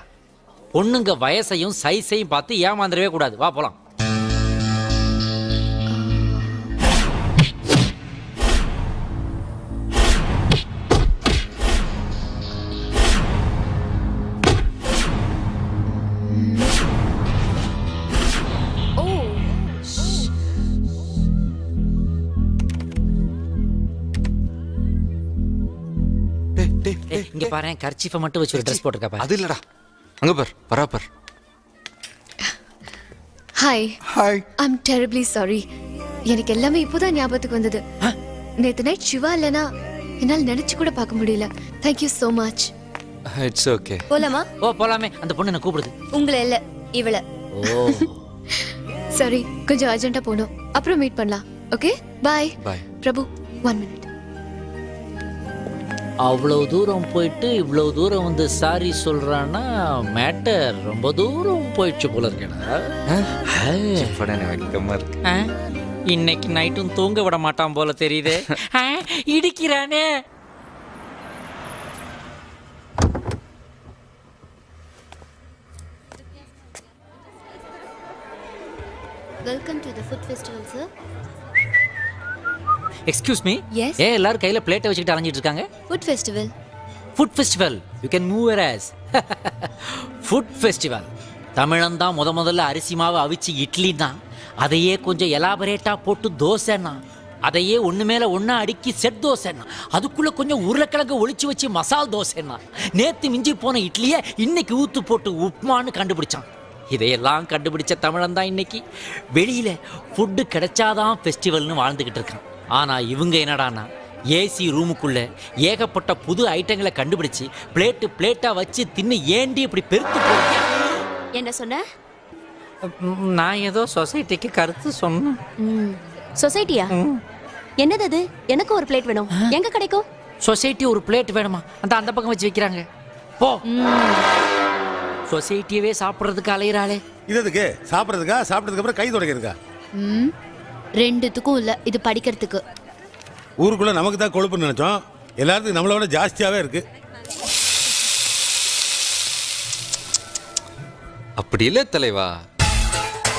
பொண்ணுங்க வயசையும் சைஸையும் பார்த்து ஏமாந்துடவே கூடாது. வா போலாம். இங்க பாரு, கர்ச்சீஃபை மட்டும் வச்சு ஒரு ட்ரெஸ் போட்டுருக்கா பாரு. அது இல்லடா, அங்க பார், பராபர். Hi. Hi. I'm terribly sorry. எனக்கு எல்லாமே இப்போதான் ஞாபகத்துக்கு வந்தது. நேத்து நைட் சிவா இல்லனா என்னால் நினைச்சு கூட பார்க்க முடியல. Thank you so much. It's okay. போலாமா? ஓ போலாமே. அந்த பொண்ணு என்ன கூப்பிடுது. உங்களை இல்ல, இவள. ஓ சாரி, கொஞ்சம் அர்ஜென்ட்டா போணும். அப்புறம் மீட் பண்ணலாம். Okay bye. Bye. Prabhu 1 minute. அவ்வளவு தூரம் போயிட்டு இவ்வளவு தூரம் வந்து சாரி சொல்றான்னா மேட்டர் ரொம்ப தூரம் போயிடுச்சு போல இருக்கேடா. வெக்கமா இருக்கு. இன்னைக்கு நைட்டும் தூங்க விட மாட்டான் போல தெரியுது. இடிக்கிறானே. Welcome to the food festival, sir. Excuse me. Yes. ஏன் எல்லாரும் கையில பிளேட்டை வச்சுக்கிட்டு அலைஞ்சிட்டு இருக்காங்க? Food festival. Food festival. You can move as food festival. தமிழன்தான் முதல்ல அரிசி மாவு அவிச்சு இட்லின்னா, அதையே கொஞ்சம் எலாபரேட்டா போட்டு தோசைன்னா, அதையே ஒன்று மேலே ஒன்றா அடுக்கி செட் தோசைன்னா, அதுக்குள்ளே கொஞ்சம் உருளைக்கிழங்கு ஒளிச்சு வச்சு மசால் தோசைன்னா, நேற்று மிஞ்சி போன இட்லியை இன்னைக்கு ஊற்று போட்டு உப்மான்னு கண்டுபிடிச்சான். இதையெல்லாம் கண்டுபிடிச்ச தமிழன் தான் இன்னைக்கு வெளியில் ஃபுட்டு கிடைச்சாதான் ஃபெஸ்டிவல்னு வாழ்ந்துக்கிட்டு இருக்கான். ஆனால் இவங்க என்னடானா ஏசி ரூமுக்குள்ளே ஏகப்பட்ட புது ஐட்டங்களை கண்டுபிடிச்சு பிளேட்டாக வச்சு தின்னு ஏண்டி இப்படி பெருத்து போறீங்க? என்ன சொன்ன? நான் ஏதோ சொசைட்டிக்கு கருத்து சொன்னேன். சொசைட்டியா? என்னது அது? எனக்கு ஒரு பிளேட் வேணும். எங்க கிடைக்கும்? சொசைட்டி ஒரு பிளேட் வேணுமா? அந்த பக்கம் வச்சு வைக்கிறாங்க. போ. சொசைட்டியவே சாப்பிட்றதுக்கு அலையிறாளே. இது எதுக்கு? சாப்பிட்றதுக்கா? சாப்பிட்டதுக்கு அப்புறம் கை தொடக்கிறதுக்கா? ரெண்டுத்துக்கும் இல்ல, இது படிக்கிறதுக்கு. ஊருக்குள்ள நமக்கு தான் கொழுப்புன்னு நினைச்சோம். எல்லாத்துக்கும் நம்மளோட ஜாஸ்தியாவே இருக்கு. அப்படி இல்ல தலைவா.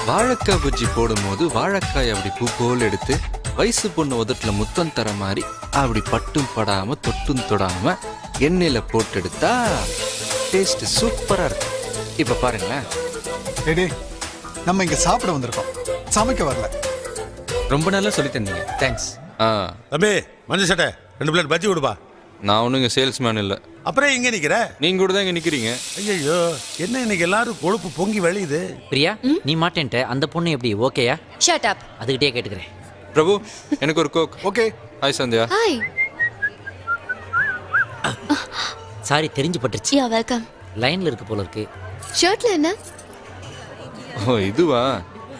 வாழைக்காய் பஜ்ஜி போடும்போது வாழைக்காய் அப்படி பூ போல் எடுத்து வயசு பொண்ணு உதட்டுல முத்தம் தர மாதிரி அப்படி பட்டும் படாம தொட்டும் தொடாம எண்ணெயில போட்டு எடுத்தா டேஸ்ட் சூப்பரா இருக்கும். இப்ப பாருங்களேன். டேய், நம்ம இங்க சாப்பிட வந்திருக்கோம், சமைக்க வரல. ரொம்ப நல்லா சொல்லி தந்தீங்க, தேங்க்ஸ். தம்பி மஞ்சள் சட்டை 2 பிளேட் பஜ்ஜி கொடுப்பா. நான் ஒன்றும் இங்கே சேல்ஸ்மேன் இல்லை. அப்புறம் இங்கே நிற்கிற? நீங்கள் கூட தான் இங்கே நிற்கிறீங்க. ஐயோ, என்ன இன்னைக்கு எல்லாரும் கொழுப்பு பொங்கி வழியுது. பிரியா, நீ மாட்டேன்ட்ட அந்த பொண்ணு எப்படி ஓகேயா? Shut up. அதுகிட்டே கேட்டுக்கிறேன். பிரபு, எனக்கு ஒரு coke. Okay. Hi Sandhya. Hi. Sorry, தெரிஞ்சு பட்டுருச்சு. யா வெல்கம். லைன்ல இருக்கு போல இருக்கு. ஷர்ட்ல என்ன? ஓ இதுவா?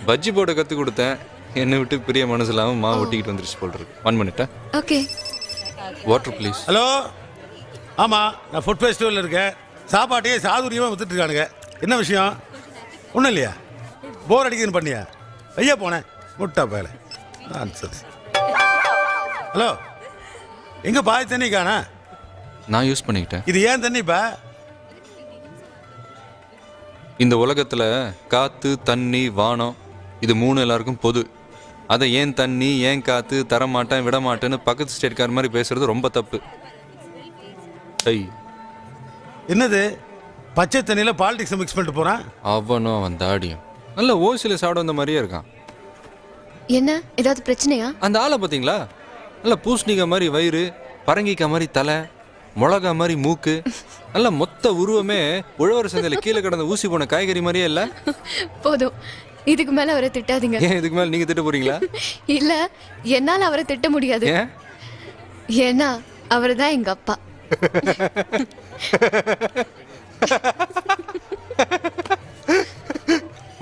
பஜ்ஜி போட கற்றுக் கொடுத்தேன். என்னை விட்டு பெரிய மனசு இல்லாமல் மாவு ஒட்டிக்கிட்டு வந்துருச்சு போல் இருக்கு. 1 minute. Okay. Water please. Hello, ஆமா, நான் ஃபுட் ஃபெஸ்டிவலில் இருக்கேன். சாப்பாட்டையே சாதுரியமாக வித்துட்டு இருக்கானுங்க. என்ன விஷயம்? ஒன்றும் இல்லையா? போர் அடிக்குதுன்னு பண்ணியா? ஐயா போனேன் முட்டா பேல. சரி. ஹலோ, எங்க பாய் தண்ணி காணா? நான் யூஸ் பண்ணிக்கிட்டேன். இது ஏன் தண்ணிப்பா? இந்த உலகத்தில் காற்று, தண்ணி, வானம் இது 3 எல்லாருக்கும் பொது. அதை ஏன் தண்ணி, ஏன் காற்று தரமாட்டேன், விடமாட்டேன்னு பக்கத்து ஸ்டேட்கார மாதிரி பேசுறது ரொம்ப தப்பு. ஐய், என்னது பச்சை தண்ணியில் பாலிடிக்ஸ் மிக்ஸ் பண்ணிட்டு போகிறான்? அவனும் அவன் தாடியும் நல்ல ஓசியில் சாப்பிட வந்த மாதிரியே இருக்கான். என்ன ஏதாவது பிரச்சனையா? அந்த ஆளை பார்த்தீங்களா? நல்ல பூசணிக்காய் மாதிரி வயிறு, பரங்கிக்காய் மாதிரி தலை, மிளகா மாதிரி மூக்கு, நல்ல மொத்த உருவமே உழவர் சந்தையில் கீழே கிடந்த ஊசி போன காய்கறி மாதிரியே இல்லை? போதும், இதுக்கு மேல அவரை திட்டாதீங்க. ஏன் இதுக்கு மேலே நீங்கள் திட்ட போறீங்களா? இல்ல, என்னால அவரை திட்ட முடியாது. ஏன்? ஏன்னா அவரு தான் எங்க அப்பா.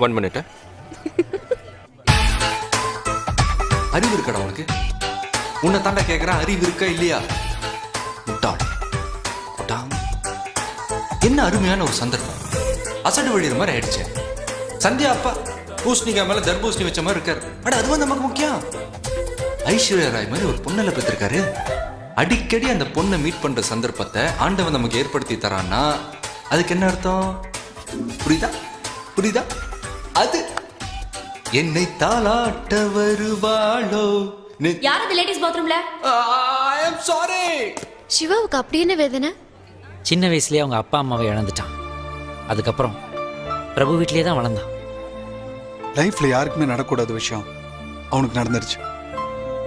One minute. அறிவு இருக்கடா உனக்கு? உன்னை தாண்டா கேட்குறேன், அறிவு இருக்கா இல்லையா? முட்டாள். முட்டாள். என்ன அருமையான ஒரு சந்தர்ப்பம். அசடு வழிகிற மாதிரி ஆயிடுச்சு. சந்தியா அப்பா பூசணிக்காய் மேல தர்பூசணி வச்ச மாதிரி இருக்காரு. அட அதுவும் நமக்கு முக்கியம். ஐஸ்வர்யா ராய் மாதிரி ஒரு பொண்ணல பெற்றிருக்காரு. அடிக்கடி அந்த பொண்ணை மீட் பண்ற சந்தர்ப்பத்தை ஆண்டவன் நமக்கு ஏற்படுத்தி தரான்னா அதுக்கு என்ன அர்த்தம்? புரியுதா? புரியுதா? அது என்னை தாளாட்ட வருவாளோ. யார் அந்த லேடிஸ் பாத்ரூம்ல? ஐ அம் சாரி. சிவாவுக்கு அப்படி என்ன வேதனை? சின்ன வயசுலயே அவங்க அப்பா அம்மாவை இழந்துட்டான். அதுக்கப்புறம் பிரபு வீட்லயே தான் வளர்ந்தான். லைஃப்ல யாருக்குமே நடக்கூடாத விஷயம் அவனுக்கு நடந்துருச்சு.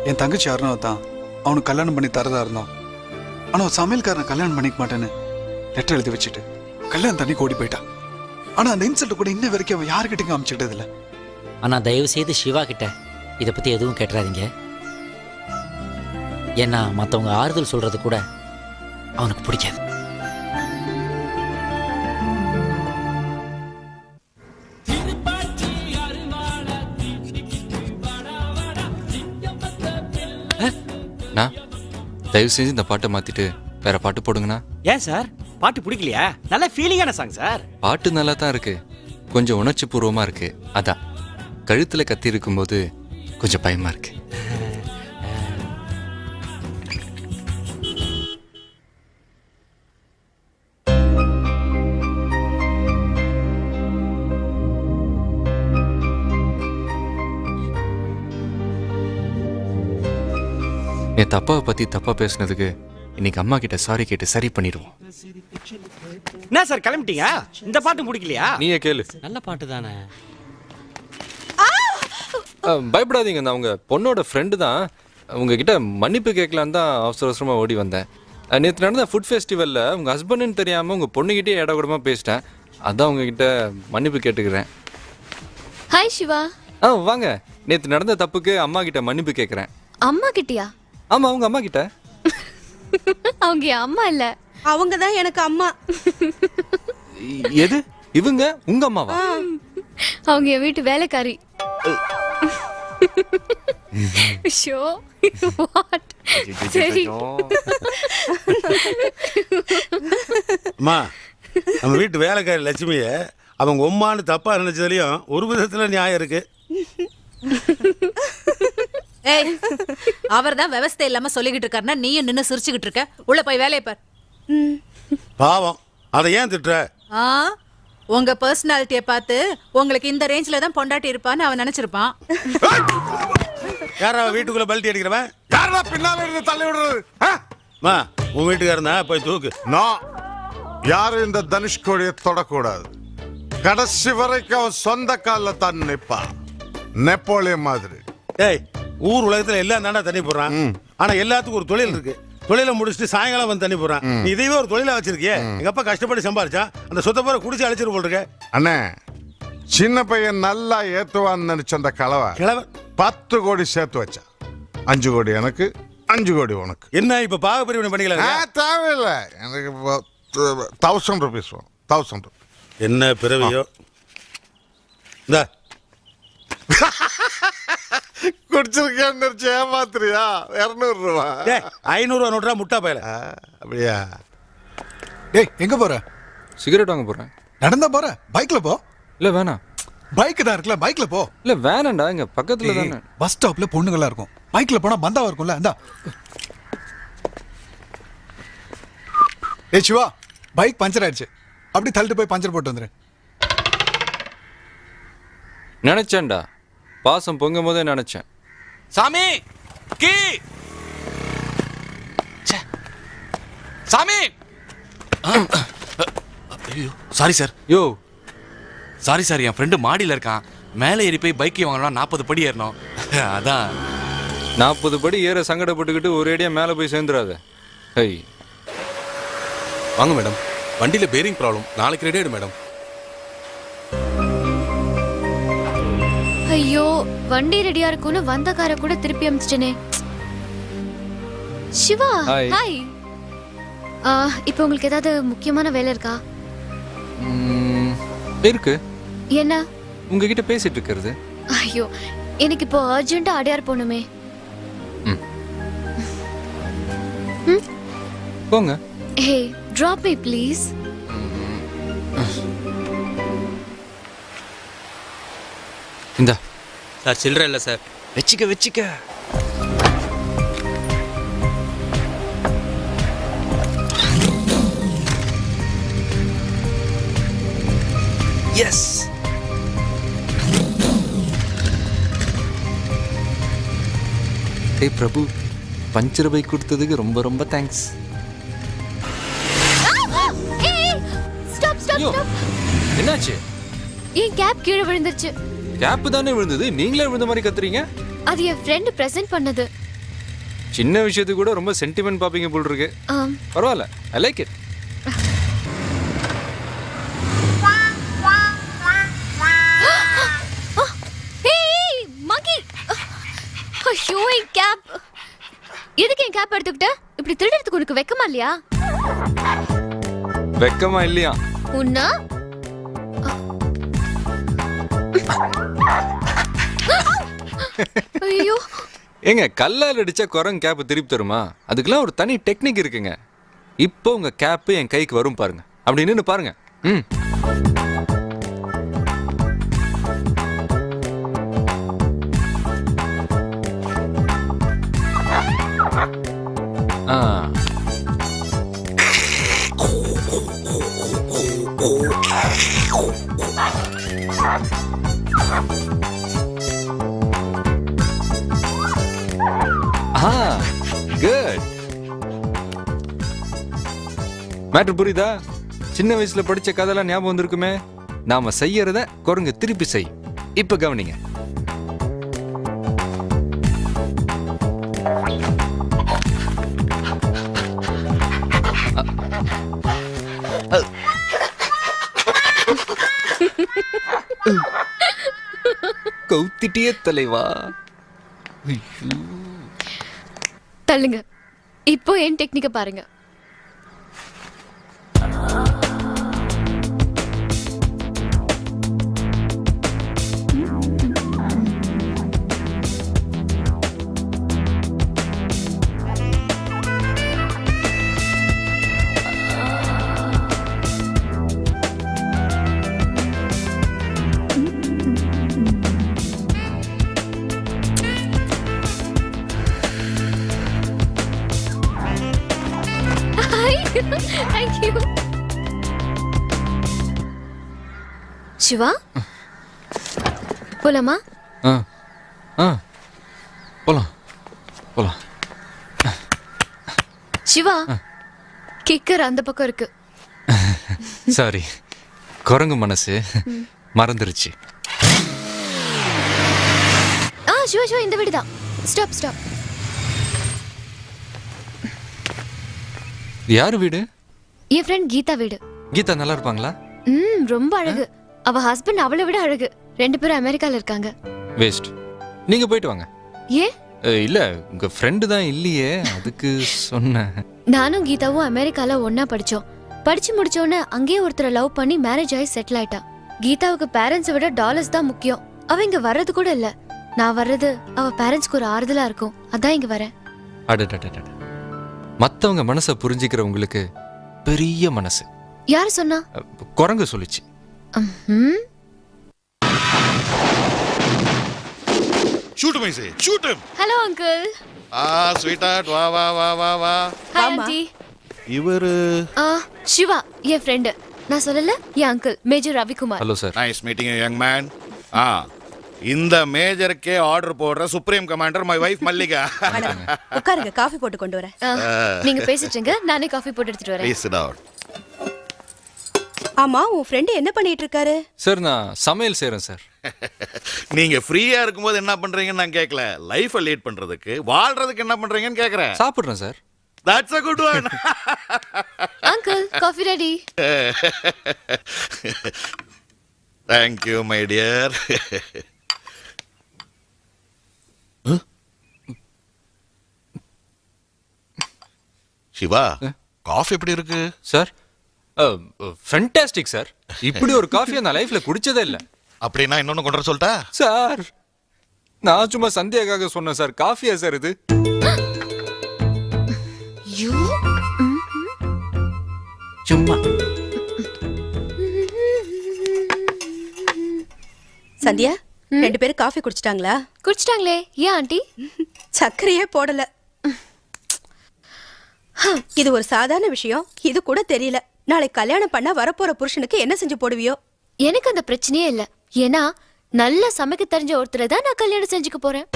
என் தங்கச்சி யாருனோ தான் அவனுக்கு கல்யாணம் பண்ணி தரதா இருந்தோம். ஆனா சமையல்காரனை கல்யாணம் பண்ணிக்க மாட்டேன்னு லெட்டர் எழுதி வச்சுட்டு கல்யாணம் தண்ணி ஓடி போயிட்டான். ஆனா அந்த இன்சல்ட் கூட இன்ன வரைக்கும் அவன் யாருக்கிட்டையும் காமிச்சுக்கிட்டது இல்லை. ஆனா தயவு செய்து சிவா கிட்ட இதை பத்தி எதுவும் கேட்டுறாதீங்க. ஏன்னா மற்றவங்க ஆறுதல் சொல்றது கூட அவனுக்கு பிடிக்காது. நான் தயவு செஞ்சு இந்த பாட்டை மாத்திட்டு வேற பாட்டு போடுங்கண்ணா. ஏன் சார் பாட்டு பிடிக்கலையா? நல்ல ஃபீலிங்கான சாங் சார். பாட்டு நல்லா தான் இருக்கு, கொஞ்சம் உணர்ச்சி பூர்வமா இருக்கு. அதான் கழுத்துல கத்தி இருக்கும்போது கொஞ்சம் பயமா இருக்கு. என் தப்பாவை பத்தி தப்பா பேசுனதுக்கு இன்னைக்கு அம்மா கிட்ட சாரி கேட்டு சரி பண்ணிடுவோம். என்ன சார் கிளம்பிட்டீங்க? இந்த பாட்டு பிடிக்கலையா? நீயே கேளு. நல்ல பாட்டு தானே. பயப்படாதீங்க, நான் உங்க பொண்ணோட ஃப்ரெண்டு தான். உங்ககிட்ட மன்னிப்பு கேட்கலான்னு தான் அவசர அவசரமா ஓடி வந்தேன். நேற்று நடந்த ஃபுட் ஃபெஸ்டிவலில் உங்க ஹஸ்பண்டுன்னு தெரியாம உங்க பொண்ணுகிட்டே இடக்கூடமா பேசிட்டேன். அதான் உங்ககிட்ட மன்னிப்பு கேட்டுக்கிறேன். ஹாய் சிவா. வாங்க. நேற்று நடந்த தப்புக்கு அம்மா கிட்ட மன்னிப்பு கேட்குறேன். அம்மா கிட்டயா? ஆமா, உங்க அம்மா கிட்ட. அவங்க என் அம்மா இல்ல, அவங்க தான் எனக்கு அம்மா. எது இவங்க உங்க அம்மாவா? அவங்க என் வீட்டு வேலைக்காரி. Show what? சரி. அம்மா, நம்ம வீட்டு வேலைக்காரி லட்சுமியை அவங்க உம்மான்னு தப்பா நினைச்சதுலயும் ஒரு விதத்துல நியாயம் இருக்கு. ஏய், அவர்தான் விவசாய இல்லாம சொல்லிக்கிட்டு இருக்காருன்னா நீயும் நின்னு சிரிச்சுக்கிட்டு இருக்க. உள்ள போய் வேலையை பார். பாவம், அதை ஏன் திட்டுற? உங்க பர்சனாலிட்டியை பார்த்து உங்களுக்கு இந்த ரேஞ்சில தான் பொண்டாட்டி இருப்பான்னு அவன் நினைச்சிருப்பான். யாரா வீட்டுக்குள்ள பல்ட்டி அடிக்கிறவன்? யாரா பின்னால இருந்து தள்ளி விடுறது? மா, உன் வீட்டுக்காரனா போய் தூக்கு. நான் யாரும் இந்த தனுஷ்கோடியை தொடக்கூடாது. கடைசி வரைக்கும் அவன் சொந்த காலில் தான் நிற்பான், நெப்போலியன் மாதிரி. ஏய், ஊர் உலகத்துல எல்லாம் தாண்டா தண்ணி போடுறான். ஆனா எல்லாத்துக்கும் ஒரு தொழில் இருக்கு. தொழிலை முடிச்சுட்டு சாயங்காலம் வந்து தண்ணி போடுறான். நீ இதையே ஒரு தொழிலா வச்சிருக்கிய. எங்க அப்பா கஷ்டப்பட்டு சம்பாரிச்சான். அந்த சொத்தை போற குடிச்சு அழைச்சிட்டு போட்டுருக்க. அண்ணே, சின்ன பையன் நல்லா ஏத்துவான்னு நினைச்ச அந்த கிழவன் 10 கோடி சேர்த்து வச்சான். 5 கோடி எனக்கு, 5 கோடி உனக்கு. என்ன இப்ப பாக பிரிவினை பண்ணிக்கலாம்? தேவையில்லை, எனக்கு 1000 rupees வேணும். 1000. என்ன பிறவியோ இந்த குடிச்சிருக்கேன்னு ஏமாத்துறியா? 200 ரூபா. 500 நோட்டா முட்டா பயல. அப்படியா? டேய் எங்க போற? சிகரெட் வாங்க போகிறேன். நடந்தா போற? பைக்ல போ. இல்லை வேணாம். பைக் தான் இருக்குல்ல, பைக்ல போ. இல்லை வேணாண்டா, இங்கே பக்கத்தில் தானே. பஸ் ஸ்டாப்ல பொண்ணுங்களா இருக்கும், பைக்ல போனா பந்தாவா இருக்கும்ல. இந்தா. ஏய் சிவா, பைக் பஞ்சர் ஆயிடுச்சு, அப்படி தள்ளிட்டு போய் பஞ்சர் போட்டு வந்துரு. நினைச்சேன்டா, பாசம் பொங்கும் போதே நினைச்சேன். சாமி கீ சாமி. ஐயோ சாரி சார். யோ சாரி சார், என் ஃப்ரெண்டு மாடியில் இருக்கான். மேலே ஏறி போய் பைக்கை வாங்கலாம், 40 படி ஏறணும். அதான் 40 படி ஏற சங்கடப்பட்டுக்கிட்டு ஒரு ஏடியா மேலே போய் சேர்ந்துடாத. ஐய் வாங்க மேடம், வண்டியில் பேரிங் ப்ராப்ளம், நாளைக்கு ரெடி ஆயிடும் மேடம். ஐயோ, வண்டி ரெடியா இருக்கும்னு வந்த காரை கூட திருப்பி அமிச்சிட்டேனே. சிவா, Hi. ஹாய். இப்போ உங்களுக்கு ஏதாவது முக்கியமான வேலை இருக்கா? இருக்கு. என்ன? உங்ககிட்ட பேசிட்டு இருக்கிறது. ஐயோ, எனக்கு இப்போ அர்ஜென்ட்டா அடையார் போகணுமே. போங்க. ஹே, drop me please. இந்தா. சார் சில்லற இல்லை சார். வச்சுக்க. எஸ். ஏய் பிரபு, பஞ்சர் பைக் கொடுத்ததுக்கு ரொம்ப ரொம்ப தேங்க்ஸ். ஸ்டாப் ஸ்டாப் ஐயோ, ஸ்டாப். என்னாச்சு? என் கேப் கீழே விழுந்துருச்சு. கேப் தானே விழுந்தது, நீங்களே விழுந்த மாதிரி கத்துறீங்க. அது என் ஃப்ரெண்ட் பிரசன்ட் பண்ணது. சின்ன விஷயத்துக்கு கூட ரொம்ப சென்டிமெண்ட் பாப்பீங்க போல் இருக்கு. பரவாயில்ல, ஐ லைக் இட். ஐயோ, என் கேப். எதுக்கு என் கேப் எடுத்துக்கிட்ட? இப்படி திருடுறதுக்கு உனக்கு வெக்கமா இல்லையா? வெக்கமா இல்லையா? உன்னா ஐயோ, ஏங்க, கல்லால் அடிச்சா குரங்கு கேப் திருப்பி தருமா? அதுக்கெல்லாம் ஒரு தனி டெக்னிக் இருக்குங்க. இப்போ உங்க கேப் என் கைக்கு வரும் பாருங்க. அப்படி நின்னு பாருங்க. குட். மேட்டர் புரியுதா? சின்ன வயசுல படிச்ச கதைலாம் ஞாபகம் வந்திருக்குமே. நாம செய்யறத குரங்கு திருப்பி செய். இப்ப கவனிங்க. கௌத்திட்டிய தலைவா. தள்ளுங்க. இப்போ என் டெக்னிக்க பாருங்க. Thank you. சிவா, போலாமா? போலாம். சிவா, கிக்கர் அந்த பக்கம் இருக்கு. சாரி, குரங்கு மனசு மறந்துருச்சு. சிவா, இந்த வீடுதான். ஸ்டாப். யாரு வீடு? என் ஃப்ரெண்ட் கீதா வீடு. கீதா நல்லா இருப்பாங்களா? ரொம்ப அழகு. அவ ஹஸ்பண்ட் அவளை விட அழகு. 2 பேரும் அமெரிக்கால இருக்காங்க. வேஸ்ட். நீங்க போயிட்டு வாங்க. ஏன்? இல்ல, உங்க ஃப்ரெண்டு தான் இல்லையே, அதுக்கு சொன்னேன். நானும் கீதாவும் அமெரிக்கால ஒன்னா படிச்சோம். படிச்சு முடிச்ச உடனே அங்கேயே ஒருத்தரை லவ் பண்ணி மேரேஜ் ஆகி செட்டில் ஆயிட்டா. கீதாவுக்கு பேரண்ட்ஸை விட டாலர்ஸ் தான் முக்கியம். அவ இங்க வர்றது கூட இல்ல. நான் வர்றது அவ பேரண்ட்ஸ்க்கு ஒரு ஆறுதலா இருக்கும். அதான் இங்க வரேன். அடடடடட. மத்தவங்க மனசை புரிஞ்சுக்கிற உங்களுக்கு பெரிய மனசு. யாரு சொன்னா? குரங்கு சொல்லுச்சு. ஷூட் மைசே shoot him. Hello uncle. Sweetheart வா வா வா வா வா. Hi aunty. இவரு சிவா என் ஃப்ரெண்ட். நான் சொல்லல, என் uncle major Ravikumar. Hello sir. Nice meeting you young man. இந்த மேஜருக்கே ஆர்டர் போடுற supreme commander my wife Mallika. உட்காருங்க, காஃபி போட்டு கொண்டு வரேன். நீங்க பேசிட்டுங்க, நானே காஃபி போட்டு எடுத்துட்டு வரேன். Please sit down. ஆமா, உன் ஃப்ரெண்ட் என்ன பண்ணிட்டு இருக்காரு? சார் நான் சமையல் செய்றேன் சார். நீங்க ஃப்ரீயா இருக்கும்போது என்ன பண்றீங்கன்னு நான் கேட்கல. லைஃபை லீட் பண்றதுக்கு வாழ்றதுக்கு என்ன பண்றீங்கன்னு கேக்குறேன். சாப்பிடுறேன் sir. That's a good one. Uncle coffee ready. Thank you my dear. Siva, coffee எப்படி இருக்கு சார்? Fantastic sir. இப்படி ஒரு காஃபியை நான் லைஃப்ல குடிச்சதே இல்ல. அப்படின்னா இன்னொன்னு கொண்டு வர சொல்லிட்டா? சார் நான் சும்மா சந்தியாக்காக சொன்னேன் சார். காஃபியா சார் இது? சும்மா சந்தியா, 2 பேரும் காஃபி குடிச்சிட்டாங்களா? குடிச்சிட்டாங்களே. ஏன் ஆண்டி? சர்க்கரையே போடல. இது ஒரு சாதாரண விஷயம். இது கூட தெரியல. நாளை கல்யாணம் பண்ணா வரப்போற புருஷனுக்கு என்ன செஞ்சு போடுவியோ? எனக்கு அந்த பிரச்சனையே இல்ல. ஏன்னா நல்லா சமைக்க தெரிஞ்ச ஒருத்தரை தான் நான் கல்யாணம் செஞ்சுக்க போறேன்.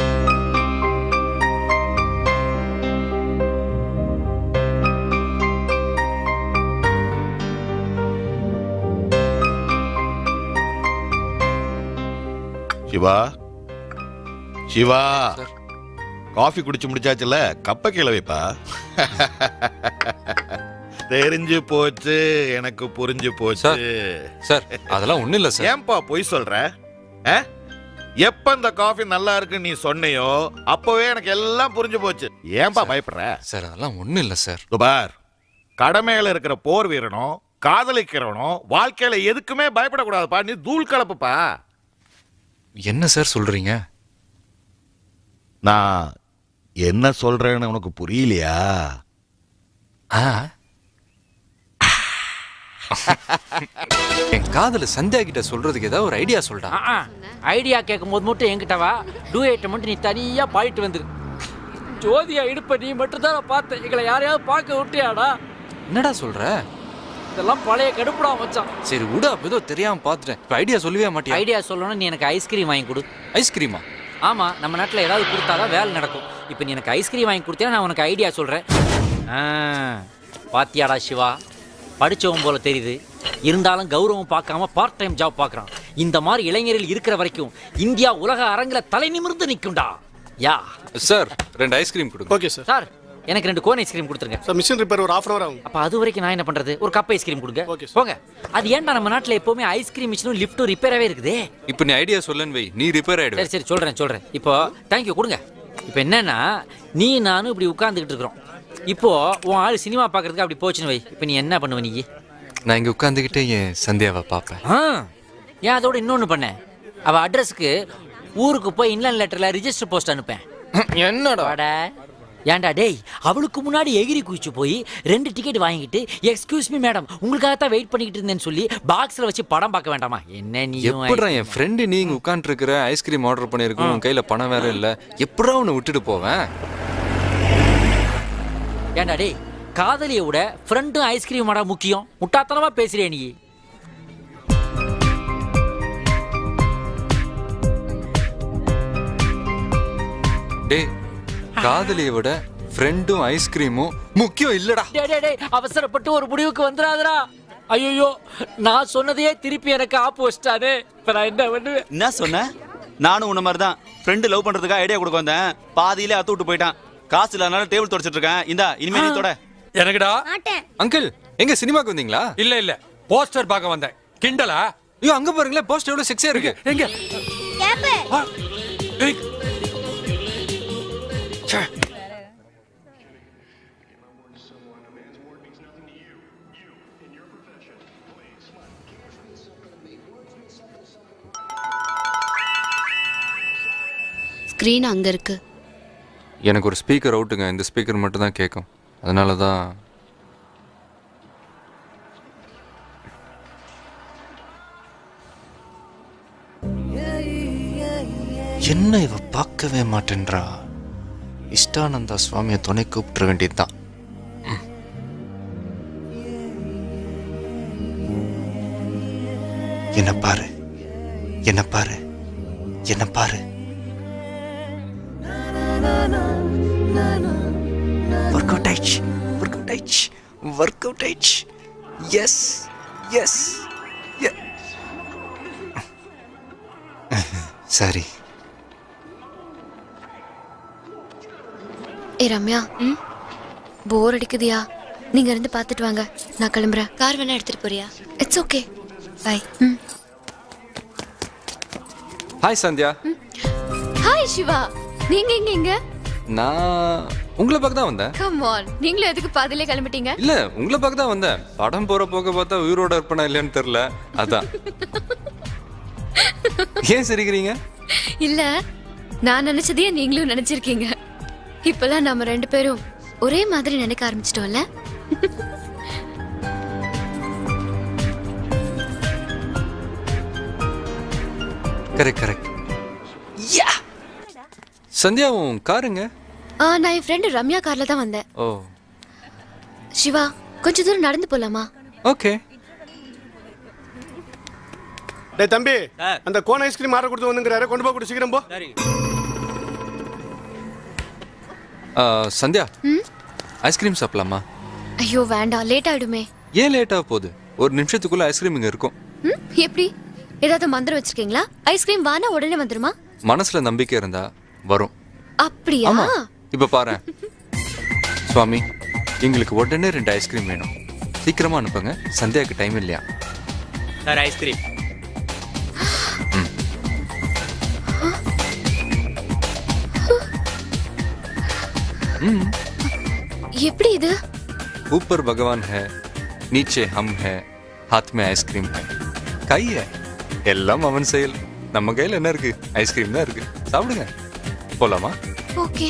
சிவா, சிவா, காஃபி குடிச்சு முடிச்சாச்சுல, கப்ப கீழே வைப்பா. தெரிஞ்சு போச்சு, எனக்கு புரிஞ்சு போச்சு. சார் அதெல்லாம் ஒண்ணும் இல்ல சார். ஏன்பா பொய் சொல்ற? எப்ப இந்த காஃபி நல்லா இருக்கு நீ சொன்னையோ அப்பவே எனக்கு எல்லாம் புரிஞ்சு போச்சு. ஏன்பா பயப்படுற? சார் அதெல்லாம் ஒண்ணும் இல்ல சார். துபார், கடமையில இருக்கிற போர் வீரனும் காதலிக்கிறவனும் வாழ்க்கையில எதுக்குமே பயப்படக்கூடாதுப்பா. நீ தூள் கலப்புப்பா. என்ன சார் சொல்றீங்க? நான் என்ன சொல்றேன்னு உனக்கு புரியலையா? என் காதல சந்தியா கிட்ட சொல்றதுக்கு ஏதாவது ஒரு ஐடியா சொல்றா. ஐடியா கேட்கும் போது மட்டும் என்கிட்ட வா. டூயட்டை மட்டும் நீ தனியா பாடிட்டு வந்துரு. ஜோதியா இடுப்ப நீ மட்டும் தான் பார்த்த. எங்களை யாரையாவது பார்க்க விட்டியாடா? என்னடா சொல்ற? இதெல்லாம் பழைய கடுப்புடா மச்சான். சரி விடு, அப்ப ஏதோ தெரியாம பாத்துட்டேன். இப்ப ஐடியா சொல்லவே மாட்டியா? ஐடியா சொல்லணும். நீ எனக்கு ஐஸ்கிரீம் வாங்கி கொடு. ஐஸ்கிரீமா? ஆமா, நம்ம நாட்டில் ஏதாவது கொடுத்தாதான் வேலை நடக்கும். இப்போ நீ எனக்கு ஐஸ்கிரீம் வாங்கி கொடுத்தா நான் உனக்கு ஐடியா சொல்றேன். பாத்தியாடா சிவா, படிச்சவன் போல தெரியுது. இருந்தாலும் கௌரவம் பார்க்காம பார்ட் டைம் ஜாப் பார்க்கறான். இந்த மாதிரி இளைஞர்கள் இருக்கிற வரைக்கும் இந்தியா உலக அரங்கில் தலை நிமிர்ந்து நிற்கும்டா. யா சார் 2 ஐஸ்கிரீம் கொடுங்க. Okay sir. சார் எனக்கு 2 கோன் ஐஸ்கிரீம் கொடுத்துருங்க. சார் மிஷின் ரிப்பேர் ஒரு 1/2 hour ஆகும். அப்ப அது வரைக்கும் நான் என்ன பண்றது? ஒரு கப் ஐஸ்கிரீம் கொடுங்க. ஓகே போங்க. அது ஏன்டா நம்ம நாட்டில் எப்பவுமே ஐஸ்கிரீம் மிஷினும் லிஃப்ட்டும் ரிப்பேராகவே இருக்குது? இப்போ நீ ஐடியா சொல்லன்னு வை, நீ ரிப்பேர் ஆயிடுவே. சரி சொல்றேன். இப்போ தேங்க்யூ கொடுங்க. இப்போ என்னன்னா, நீ நானும் இப்படி உட்கார்ந்துக்கிட்டு இருக்கிறோம். இப்போ உன் ஆள் சினிமா பார்க்கறதுக்கு அப்படி போச்சுன்னு வை. இப்போ நீ என்ன பண்ணுவ? நீ நான் இங்க உட்காந்துக்கிட்டே என் சந்தியாவை பார்ப்பேன். ஏன் அதோட இன்னொன்று பண்ணேன். அவ அட்ரஸ்க்கு ஊருக்கு போய் இன்லைன் லெட்டர்ல ரிஜிஸ்டர் போஸ்ட் அனுப்பேன். என்னடா? ஏன்டா டேய், அவளுக்கு முன்னாடி எகிரி குதிச்சு போய் 2 டிக்கெட் வாங்கிட்டு எக்ஸ்கியூஸ் மீ மேடம் உங்களுக்காக தான் வெயிட் பண்ணிக்கிட்டு இருந்தேன்னு சொல்லி பாக்ஸ்ல வச்சு படம் பார்க்க வேண்டாமா? என்ன நீ எப்படிடா என் ஃப்ரெண்டு நீங்க உட்கார்ந்து இருக்கிற ஐஸ்கிரீம் ஆர்டர் பண்ணிருக்கோம், உன் கையில பணம் வேற இல்ல, எப்படா உன்னை விட்டுட்டு போவேன்? ஏன்டா டேய், காதலியை விட ஃப்ரெண்டும் ஐஸ்கிரீம் மாடா முக்கியம். முட்டாத்தனமா பேசுறே நீ. டேய், காதலியை விட ஃப்ரெண்டும் ஐஸ்கிரீமும் முக்கியம் இல்லடா. டேய் அவசரப்பட்டு ஒரு முடிவுக்கு வந்துடாதடா. ஐயோ, நான் சொன்னதையே திருப்பி எனக்கு ஆப்போசிட்டானே. இப்ப நான் என்ன பண்ணுவேன்? என்ன சொன்ன? நானும் உன்ன மாதிரி தான் ஃப்ரெண்டு லவ் பண்றதுக்காக ஐடியா கொடுக்க வந்தேன். பாதியிலே அத்து விட்டு போயிட்டான். காசு இல்லாதனால டேபிள் தொடச்சிட்டு இருக்கேன். இந்தா இனிமே நீ தொட. எனக்குடா அங்கிள், எங்க சினிமாக்கு வந்தீங்களா? இல்ல போஸ்டர் பார்க்க வந்தேன். கிண்டலா? ஐயோ அங்க பாருங்களேன், போஸ்டர் எவ்வளவு செக்ஸியா இருக்கு. எங்க? ஸ்க்ரீன் அங்க இருக்கு. எனக்கு ஒரு ஸ்பீக்கர் அவுட்டுங்க, இந்த ஸ்பீக்கர் மட்டும் தான் கேட்கும். அதனால தான் என்ன இவ பார்க்கவே மாட்டேன்றா. இஷ்டானந்தா சுவாமியை துணை கூப்பிட்டுற வேண்டியதுதான். என்ன பாரு, என்ன பாரு, என்ன பாரு. ஒர்க் அவுட் ஆயிடுச்சு, ஒர்க் அவுட் ஆயிடுச்சு, ஒர்க் அவுட் ஆயிடுச்சு. எஸ் எஸ் சரி. ஏ ரம்யா, போர் அடிக்குதியா? நீங்க இருந்து பார்த்துட்டு வாங்க, நான் கிளம்புறேன். கார் வேணா எடுத்துட்டு போறியா? It's okay, bye. Hi Sandhya. Hi Siva, நீங்க இங்க? நான் உங்களை பார்க்க தான் வந்தேன். கம் ஆன், நீங்களும் எதுக்கு பாதியிலே கிளம்பிட்டீங்க? இல்ல, உங்களை பார்க்க தான் வந்தேன். படம் போற போக பார்த்தா உயிரோட இருப்பனா இல்லையான்னு தெரியல, அதான். ஏன் சிரிக்கிறீங்க? இல்ல, நான் நினைச்சதையே நீங்களும் நினைச்சிருக்கீங்க. இப்பெல்லாம் நம்ம ரெண்டு பேரும் ஒரே மாதிரி நினைக்க ஆரம்பிச்சிட்டோம்ல. Correct correct. சந்தியா, உன் காருங்க? நான் என் ஃப்ரெண்டு ரம்யா கார்ல தான் வந்தேன். ஓ சிவா, கொஞ்ச தூரம் நடந்து போலாமா? ஓகே. டேய் தம்பி, அந்த கோன் ஐஸ்கிரீம் ஆர்டர் கொடுத்து வந்துங்கறாரு, கொண்டு போய் கொடு, சீக்கிரம் போ. சரி. சந்தியா, ஐஸ்கிரீம் சாப்பிடலாமா? ஐயோ வேண்டாம், லேட் ஆயிடுமே. ஏன் லேட் ஆக போகுது? ஒரு நிமிஷத்துக்குள்ள ஐஸ்கிரீம் இங்க இருக்கும். எப்படி? ஏதாவது மந்திரம் வச்சிருக்கீங்களா? ஐஸ்கிரீம் வானா உடனே வந்துருமா? மனசுல நம்பிக்கை இருந்தா வரும். அப்படியா? இப்ப பாரு சுவாமி, எங்களுக்கு உடனே 2 ஐஸ்கிரீம் வேணும், சீக்கிரமா அனுப்புங்க, சந்தியாக்கு டைம் இல்லையா? Sir ice cream. எப்படி இது? ऊपर भगवान है, नीचे हम है, हाथ में आइसक्रीम है, கை எல்லாம் அவன் செயல். நம்ம கையில் என்ன இருக்கு? ஐஸ்கிரீம் தான் இருக்கு, சாப்பிடுங்க. போலாமா? ஓகே.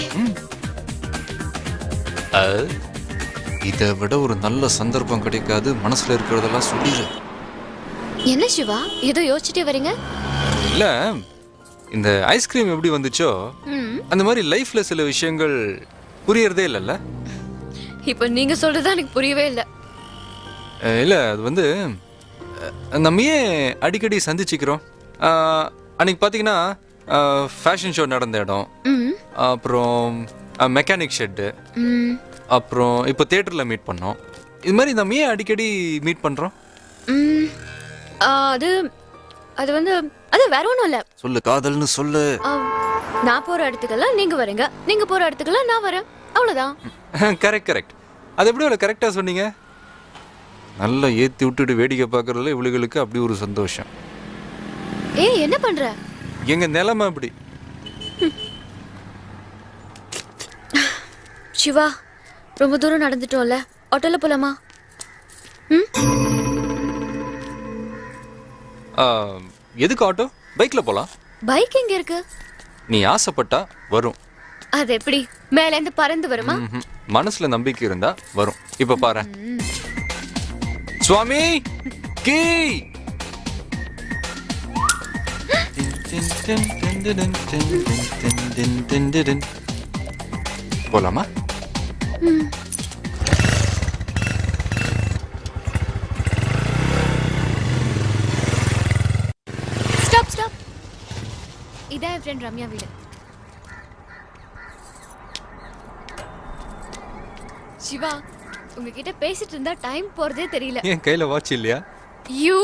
இதை விட ஒரு நல்ல சந்தர்ப்பம் கிடைக்காது. மனசுல இருக்கிறதெல்லாம் சொல்லிடு. என்ன சிவா, ஏதோ யோசிச்சுட்டே வரீங்க? இல்ல, இந்த ஐஸ்கிரீம் எப்படி வந்துச்சோ அந்த மாதிரி லைஃப்ல சில விஷயங்கள் புரியறதே இல்லைல்ல. இப்போ நீங்க சொல்றது எனக்கு புரியவே இல்லை. இல்ல, அது வந்து நம்ம ஏன் அடிக்கடி சந்திச்சுக்கிறோம்? அன்னைக்கு பார்த்தீங்கன்னா ஃபேஷன் ஷோ நடந்த இடம், அப்புறம் மெக்கானிக் ஷெட்டு, அப்புறம் இப்போ தியேட்டரில் மீட் பண்ணோம். இது மாதிரி நம்ம ஏன் அடிக்கடி மீட் பண்ணுறோம்? அது அது வந்து அது வேற ஒன்றும் இல்லை. சொல்லு, காதல்னு சொல்லு. நான் போகிற இடத்துக்கெல்லாம் நீங்கள் வரீங்க, நீங்கள் போகிற இடத்துக்கெல்லாம் நான் வரேன், அவ்வளோதான். Correct correct. அது எப்படி அவ்வளோ கரெக்டாக சொன்னீங்க? நல்லா ஏற்றி விட்டுட்டு வேடிக்கை பார்க்குறதுல இவளுகளுக்கு அப்படி ஒரு சந்தோஷம். ஏய், என்ன பண்ற? எங்க நிலைமை அப்படி. சிவா, ரொம்ப தூரம் நடந்துட்டோம்ல, ஆட்டோல போலாமா? எதுக்கு ஆட்டோ? பைக்ல போலாம். பைக் எங்க இருக்கு? நீ ஆசைப்பட்டா வரும். அது எப்படி மேல இருந்து பறந்து வருமா? மனசுல நம்பிக்கை இருந்தா வரும். இப்ப பாரு சுவாமி, கீ. போலாமா? Stop stop. இதான் என் ஃப்ரெண்ட் ரம்யா வீடு. சிவா, உங்ககிட்ட பேசிட்டு இருந்தா டைம் போறதே தெரியல. என் கையில வாட்ச் இல்லையா? You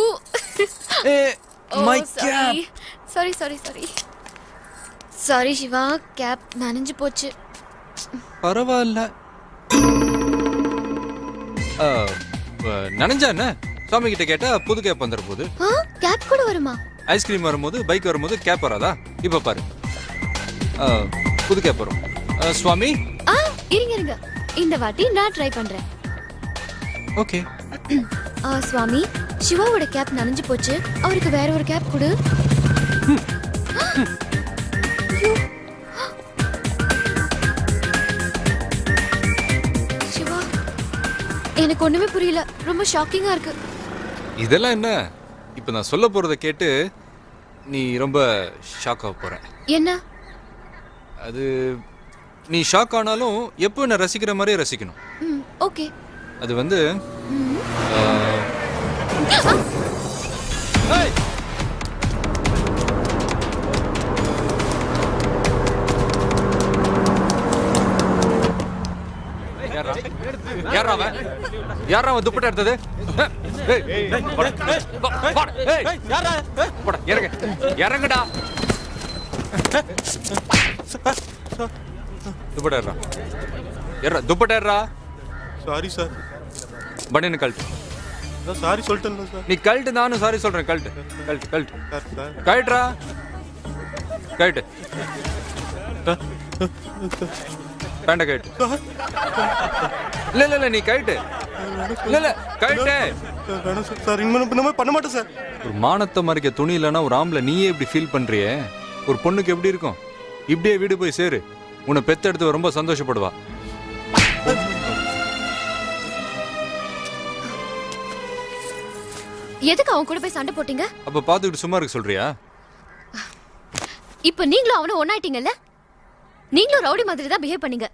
my cap. Sorry sorry sorry sorry Siva, cap நனைஞ்சு போச்சு. பரவாயில்ல. நனைஞ்சா என்ன? சுவாமி கிட்ட கேட்டா புது கேப் வந்துற போது. கேப் கூட வருமா? ஐஸ்கிரீம் வரும்போது, பைக் வரும்போது கேப் வராதா? இப்ப பாரு, புது கேப் வரும். சுவாமி, இருங்க இருங்க, இந்த வாட்டி நான் ட்ரை பண்றேன். ஓகே. சுவாமி, சிவாவோட கேப் நனைஞ்சு போச்சு, அவருக்கு வேற ஒரு கேப் கொடு. எனக்கு ஒண்ணுமே புரியல, ரொம்ப ஷாக்கிங்கா இருக்கு. இதெல்லாம் என்ன? இப்போ நான் சொல்ல போறத கேட்டு நீ ரொம்ப ஷாக் ஆக போற. என்ன? அது நீ ஷாக் ஆனாலும் எப்போ என்ன ரசிக்கிற மாதிரியே ரசிக்கணும். ஓகே. அது வந்து ஏய்! யாரா அவன்? யாரா அவன் துப்பட்டா எடுத்தது? இறங்குடா. துப்பட்டா ஏறா, துப்பட்டா ஏறா. Sorry sir. பனியனு கழட்டு. சாரி சொல்லிட்டேன்ல சார். நீ கழட்டு, நானும் சாரி சொல்றேன். கழட்டு கழட்டு கழட்டு கழட்டுறா. கழட்டு பேண்ட கழட்டு. இல்ல இல்ல இல்ல நீ கழட்டு. இல்ல இல்ல கழட்டு. சார் இனிமே பண்ண மாட்டேன் சார். ஒரு மானத்தை மறைக்க துணி இல்லைன்னா ஒரு ஆம்பளை நீயே இப்படி ஃபீல் பண்றியே, ஒரு பொண்ணுக்கு எப்படி இருக்கும்? இப்படியே வீடு போய் சேரு, உன்னை பெத்தெடுத்து ரொம்ப சந்தோஷப்படுவா. எதுக்கு அவன் கூட போய் சண்டை போட்டீங்க? அப்ப பாத்துக்கிட்டு சும்மா இருக்க சொல்றியா? இப்ப நீங்களும் அவனும் ஒண்ணாயிட்டீங்கல்ல? நீங்களும் ரவுடி மாதிரி தான் பிஹேவ் பண்ணீங்க.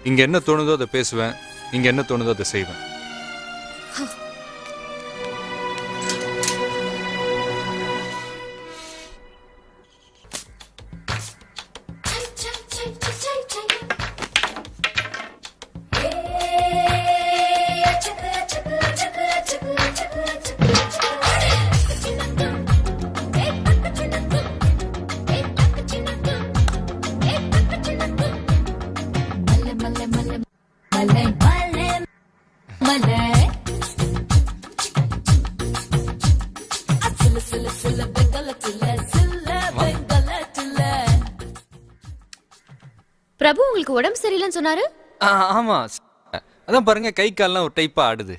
இங்க என்ன தோணுதோ அதை பேசுவேன், இங்க என்ன தோணுதோ அதை செய்வேன். பிரபு உங்களுக்கு உடம்பு சரியில்லைன்னு சொன்னாரு? ஆமா, அதான் பாருங்க கை கால்லாம் ஒரு டைப்பா ஆடுது.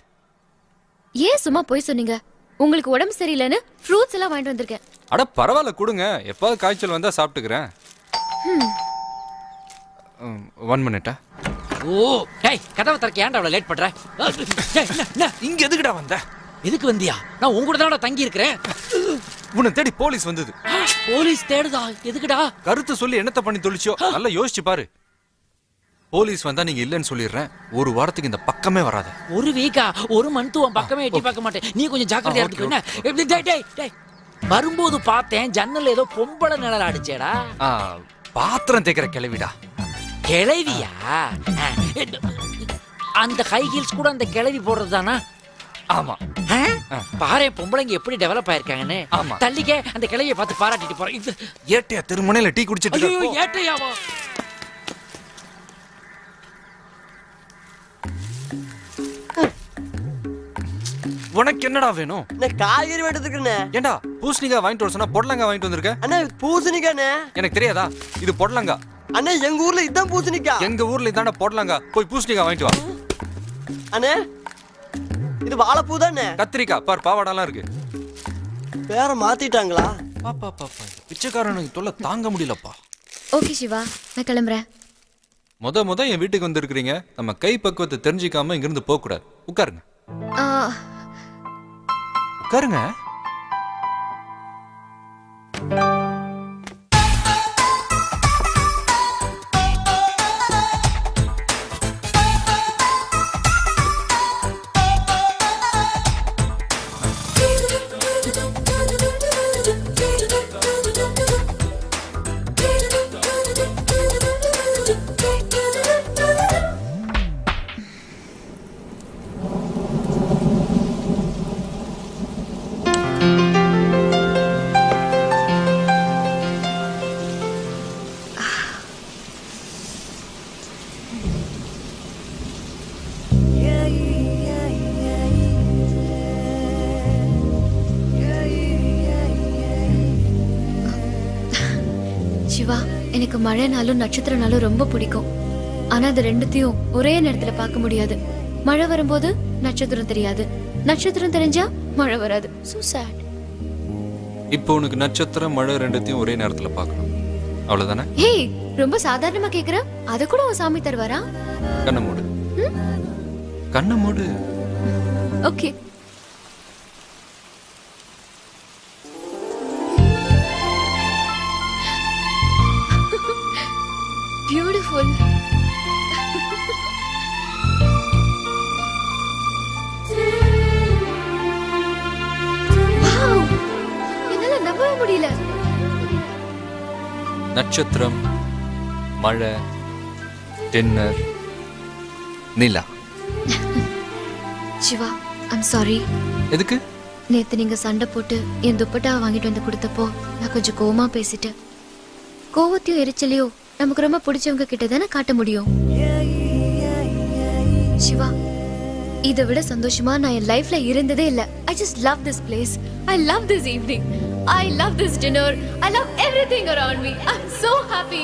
ஏன் சும்மா போய் சொன்னீங்க? உங்களுக்கு உடம்பு சரியில்லைன்னு ஃப்ரூட்ஸ் எல்லாம் வாங்கிட்டு வந்திருக்கேன். அட பரவாயில்ல, கொடுங்க. எப்பாவது காய்ச்சல் வந்தா சாப்பிட்டுக்கிறேன். 1 மினிட்டா? ஓ டேய், கதவை திறக்க ஏன்டா அவ்வளவு லேட் பண்ற? இங்க எதுக்குடா வந்த? எதுக்கு வந்தியா? நான் உங்க கூட தான் தங்கி இருக்கிறேன். உன்னை தேடி போலீஸ் வந்தது. போலீஸ் தேடுதா? எதுக்குடா? கருத்து சொல்லி என்னத்த பண்ணி தொலைச்சோ நல்லா யோசிச்சு பாரு. போலீஸ் வந்தா நீங்க இல்லன்னு சொல்லிடுறேன். ஒரு வாரத்துக்கு இந்த பக்கமே வராத. ஒரு வீக்கா ஒரு மந்த் உன் பக்கமே எட்டி பார்க்க மாட்டேன். நீ கொஞ்சம் ஜாக்கிரதையா இருந்துக்க. என்ன எப்படி? டேய் டேய் டேய், வரும்போது பார்த்தேன் ஜன்னல் ஏதோ பொம்பளை நிழல் அடிச்சேடா. பாத்திரம் தேக்கிற கிளவிடா. கிளவியா? அந்த ஹை ஹீல்ஸ் கூட அந்த கிளவி போடுறது தானா? ஆமா. பாரு பொம்பளைங்க எப்படி டெவலப் ஆயிருக்காங்கன்னு. ஆமா. தள்ளிக்க அந்த கிளவியை பார்த்து பாராட்டிட்டு போறேன். இது ஏட்டையா திருமணையில டீ குடிச்சிட்டு ஐயோ ஏட்டையாவா? உனக்கு என்னடா வேணும்? நான் காய்கறி வேண்டதுக்குண்ணே. ஏண்டா பூசணிக்காய் வாங்கிட்டு வர சொன்னா பொடலங்காய் வாங்கிட்டு வந்திருக்க? அண்ணா பூசணிக்காண்ணே. எனக்கு தெரியாதா? இது பொடலங்காய். அண்ணா எங்க ஊர்ல இதான் பூசணிக்காய். எங்க ஊர்ல இதாண்டா பொடலங்காய். போய் பூசணிக்காய் வாங்கிட்டு வா. அண்ணே இது வாழைப்பூ தானே? கத்திரிக்காய் பார், பாவாடெல்லாம் இருக்கு. வேற மாத்திட்டாங்களா? பாப்பா பாப்பா, பிச்சைக்காரனுக்கு தொல்லை தாங்க முடியலப்பா. ஓகே சிவா, நான் கிளம்புறேன். முத என் வீட்டுக்கு வந்திருக்கிறீங்க. நம்ம கை பக்குவத்தை தெரிஞ்சிக்காம இங்கிருந்து போக கூடாது. உட்காருங்க உட்காருங்க. சிவா, எனக்கு மழைனாலும் நட்சத்திரனாலும் ரொம்ப பிடிக்கும். ஆனா அது ரெண்டுத்தையும் ஒரே நேரத்துல பார்க்க முடியாது. மழை வரும்போது நட்சத்திரம் தெரியாது, நட்சத்திரம் தெரிஞ்சா மழை வராது. So sad. இப்போ உனக்கு நட்சத்திரம் மழை ரெண்டுத்தையும் ஒரே நேரத்துல பார்க்கணும், அவ்வளவுதானே? ஹே, ரொம்ப சாதாரணமா கேக்குற. அத கூட உன் சாமி தருவாரா? கண்ண மூடு. கண்ணை மூடு. ஓகே. பியூட்டிஃபுல். என்னால நம்பவே முடியல. நட்சத்திரம், மழை, டின்னர், நிலா. Siva, I'm sorry. எதுக்கு? நேத்து நீங்க சண்டை போட்டு என் துப்பட்டாவை வாங்கிட்டு வந்து கொடுத்தப்போ நான் கொஞ்சம் கோவமா பேசிட்டேன். கோவத்தையும் எரிச்சலையும் நமக்கு ரொம்ப பிடிச்சவங்க கிட்ட தானே காட்ட முடியும். சிவா, இதை விட சந்தோஷமா நான் என் லைஃப்ல இருந்ததே இல்ல. I just love this place. I love this evening. I love this dinner. I love everything around me. I'm so happy.